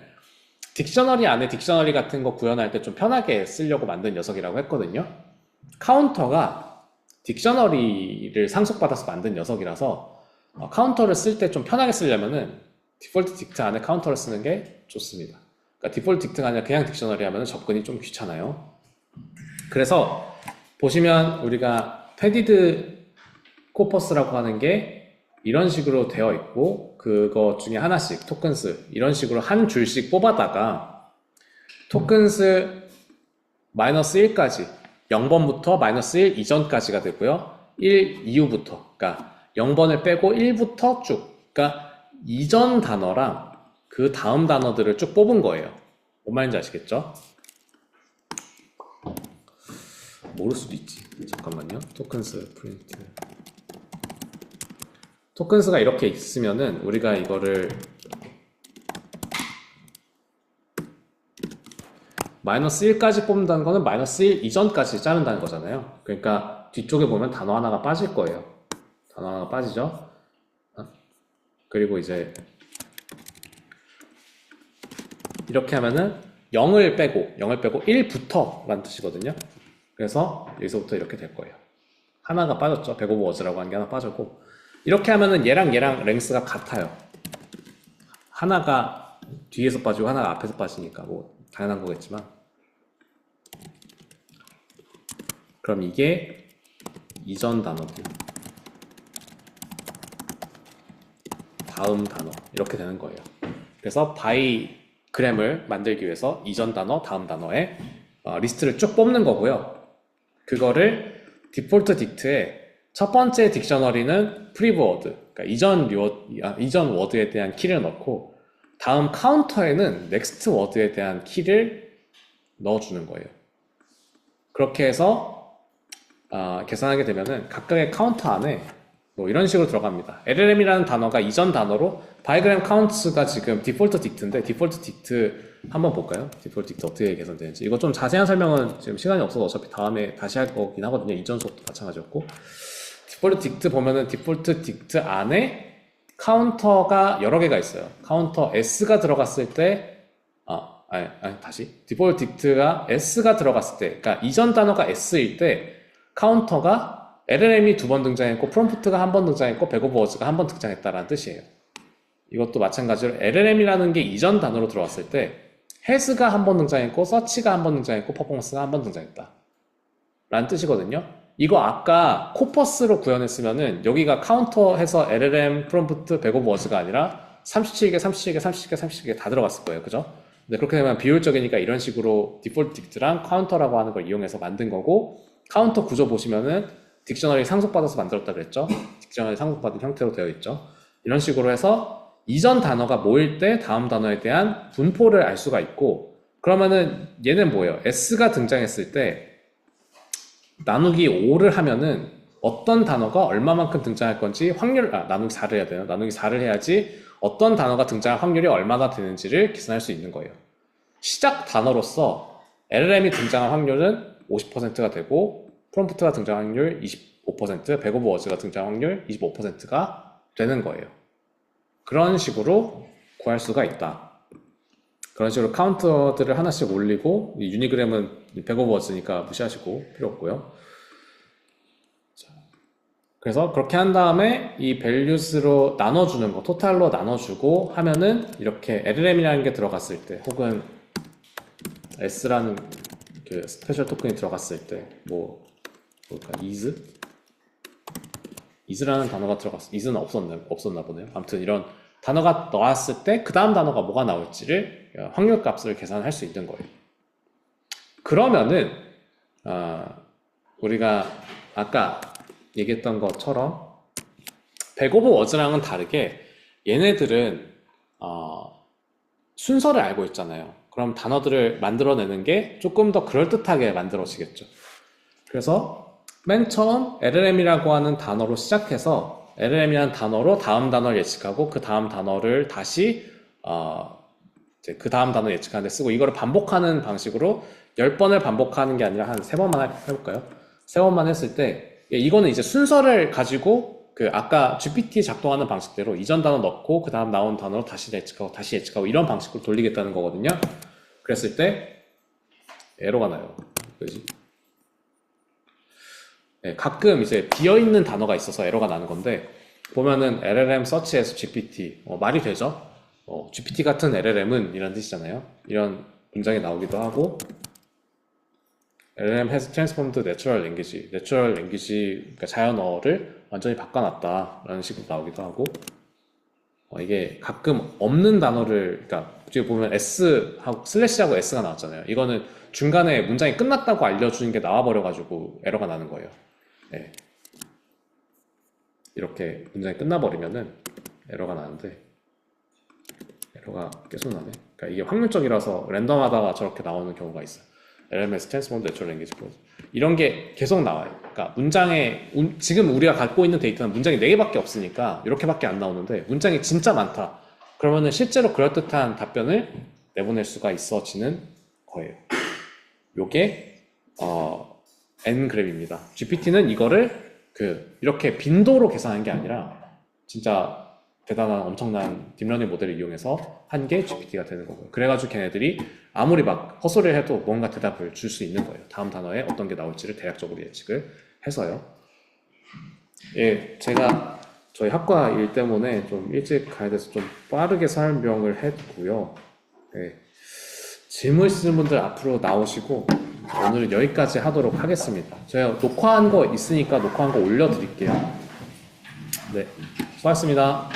딕셔너리 안에 딕셔너리 같은 거 구현할 때 좀 편하게 쓰려고 만든 녀석이라고 했거든요. 카운터가 딕셔너리를 상속받아서 만든 녀석이라서 카운터를 쓸 때 좀 편하게 쓰려면은 디폴트 딕트 안에 카운터를 쓰는 게 좋습니다. 그러니까 디폴트 딕트가 아니라 그냥 딕셔너리 하면 접근이 좀 귀찮아요. 그래서 보시면 우리가 패디드 코퍼스라고 하는 게 이런 식으로 되어 있고 그거 중에 하나씩 토큰스 이런 식으로 한 줄씩 뽑아다가 토큰스 마이너스 1까지 0번부터 마이너스 1 이전까지가 되고요. 1 이후부터 그러니까 0번을 빼고 1부터 쭉 그러니까 이전 단어랑 그 다음 단어들을 쭉 뽑은 거예요. 뭔 말인지 아시겠죠? 모를 수도 있지. 잠깐만요. 토큰스 프린트 토큰스가 이렇게 있으면은 우리가 이거를 마이너스 1까지 뽑는다는 거는 마이너스 1 이전까지 자른다는 거잖아요. 그러니까 뒤쪽에 보면 단어 하나가 빠질 거예요. 단어 하나가 빠지죠. 그리고 이제 이렇게 하면은 0을 빼고 1부터 라는 뜻이거든요. 그래서 여기서부터 이렇게 될 거예요. 하나가 빠졌죠. 백오버 워즈라고 한 게 하나 빠졌고 이렇게 하면은 얘랑 랭스가 같아요. 하나가 뒤에서 빠지고 하나가 앞에서 빠지니까 뭐 당연한 거겠지만 그럼 이게 이전 단어들 다음 단어 이렇게 되는 거예요. 그래서 바이그램을 만들기 위해서 이전 단어 다음 단어에 리스트를 쭉 뽑는 거고요. 그거를 디폴트 딕트에 첫 번째 딕셔너리는 프리브 워드, 그러니까 이전 워드에 대한 키를 넣고 다음 카운터에는 넥스트 워드에 대한 키를 넣어주는 거예요. 그렇게 해서 계산하게 되면은 각각의 카운터 안에 뭐 이런 식으로 들어갑니다. LLM이라는 단어가 이전 단어로 바이그램 카운트가 지금 디폴트 딕트인데 디폴트 딕트 한번 볼까요? 디폴트 딕트 어떻게 계산되는지. 이거 좀 자세한 설명은 지금 시간이 없어서 어차피 다음에 다시 할 거긴 하거든요. 이전 수업도 마찬가지였고. 디폴트 딕트 보면은 디폴트 딕트 안에 카운터가 여러 개가 있어요. 카운터 S가 들어갔을 때, 다시. 디폴트 딕트가 S가 들어갔을 때, 그러니까 이전 단어가 S일 때 카운터가 LLM이 2번 등장했고, 프롬프트가 1번 등장했고, 백오버 워즈가 1번 등장했다라는 뜻이에요. 이것도 마찬가지로 LLM이라는 게 이전 단어로 들어왔을 때, has가 1번 등장했고, search가 1번 등장했고, performance가 1번 등장했다. 라는 뜻이거든요. 이거 아까 코퍼스로 구현했으면은 여기가 카운터 해서 LLM, 프롬프트, 백오버 워즈가 아니라 37개, 37개, 37개, 37개 다 들어갔을 거예요. 그죠? 근데 그렇게 되면 비효율적이니까 이런 식으로 디폴트 딕트랑 카운터라고 하는 걸 이용해서 만든 거고 카운터 구조 보시면은 딕셔너리 상속받아서 만들었다 그랬죠? 딕셔너리 상속받은 형태로 되어 있죠. 이런 식으로 해서 이전 단어가 모일 때 다음 단어에 대한 분포를 알 수가 있고 그러면은 얘는 뭐예요? S가 등장했을 때 나누기 5를 하면은 어떤 단어가 얼마만큼 등장할 건지 나누기 4를 해야 돼요. 나누기 4를 해야지 어떤 단어가 등장할 확률이 얼마나 되는지를 계산할 수 있는 거예요. 시작 단어로서 LLM이 등장할 확률은 50%가 되고 프롬프트가 등장할 확률 25%, 백오버 워즈가 등장할 확률 25%가 되는 거예요. 그런 식으로 구할 수가 있다. 그런 식으로 카운터들을 하나씩 올리고 유니그램은 백오버 워즈니까 무시하시고 필요 없고요. 자, 그래서 그렇게 한 다음에 이 values로 나눠주는 거, 토탈로 나눠주고 하면은 이렇게 LLM이라는 게 들어갔을 때, 혹은 S라는 그 스페셜 토큰이 들어갔을 때, 뭐, 뭘까, is라는 단어가 is는 없었나 보네요. 아무튼 이런 단어가 나왔을 때, 그 다음 단어가 뭐가 나올지를 확률 값을 계산할 수 있는 거예요. 그러면은, 우리가 아까 얘기했던 것처럼 백 오브 워즈랑은 다르게 얘네들은 순서를 알고 있잖아요. 그럼 단어들을 만들어내는 게 조금 더 그럴듯하게 만들어지겠죠. 그래서 맨 처음 LLM이라고 하는 단어로 시작해서 LLM이라는 단어로 다음 단어를 예측하고 그 다음 단어를 다시 이제 그 다음 단어 예측하는 데 쓰고 이거를 반복하는 방식으로 10번을 반복하는 게 아니라 한 3번만 해볼까요? 3번만 했을 때 이거는 이제 순서를 가지고 그 아까 GPT 작동하는 방식대로 이전 단어 넣고 그 다음 나온 단어로 다시 예측하고 이런 방식으로 돌리겠다는 거거든요. 그랬을 때 에러가 나요. 그지? 네, 가끔 이제 비어있는 단어가 있어서 에러가 나는 건데 보면은 LLM 서치에서 GPT 말이 되죠? GPT 같은 LLM은 이런 뜻이잖아요. 이런 문장이 나오기도 하고 LLM has transformed natural language. natural language, 그러니까 자연어를 완전히 바꿔놨다라는 식으로 나오기도 하고 이게 가끔 없는 단어를, 그러니까 지금 보면 S하고 슬래시하고 S가 나왔잖아요. 이거는 중간에 문장이 끝났다고 알려주는 게 나와버려가지고 에러가 나는 거예요. 네. 이렇게 문장이 끝나버리면은 에러가 나는데 에러가 계속 나네. 그러니까 이게 확률적이라서 랜덤하다가 저렇게 나오는 경우가 있어요. LMS Transformed Natural Language Process 이런 게 계속 나와요. 그러니까 문장에 지금 우리가 갖고 있는 데이터는 문장이 4개밖에 없으니까 이렇게밖에 안 나오는데 문장이 진짜 많다. 그러면은 실제로 그럴듯한 답변을 내보낼 수가 있어지는 거예요. 요게 N그램입니다. GPT는 이거를 이렇게 빈도로 계산한 게 아니라 진짜 대단한 엄청난 딥러닝 모델을 이용해서 한 게 GPT가 되는 거고요. 그래가지고 걔네들이 아무리 막 헛소리를 해도 뭔가 대답을 줄 수 있는 거예요. 다음 단어에 어떤 게 나올지를 대략적으로 예측을 해서요. 예, 제가 저희 학과 일 때문에 좀 일찍 가야 돼서 좀 빠르게 설명을 했고요. 예, 질문 있으신 분들 앞으로 나오시고 오늘은 여기까지 하도록 하겠습니다. 제가 녹화한 거 있으니까 녹화한 거 올려드릴게요. 네, 수고하셨습니다.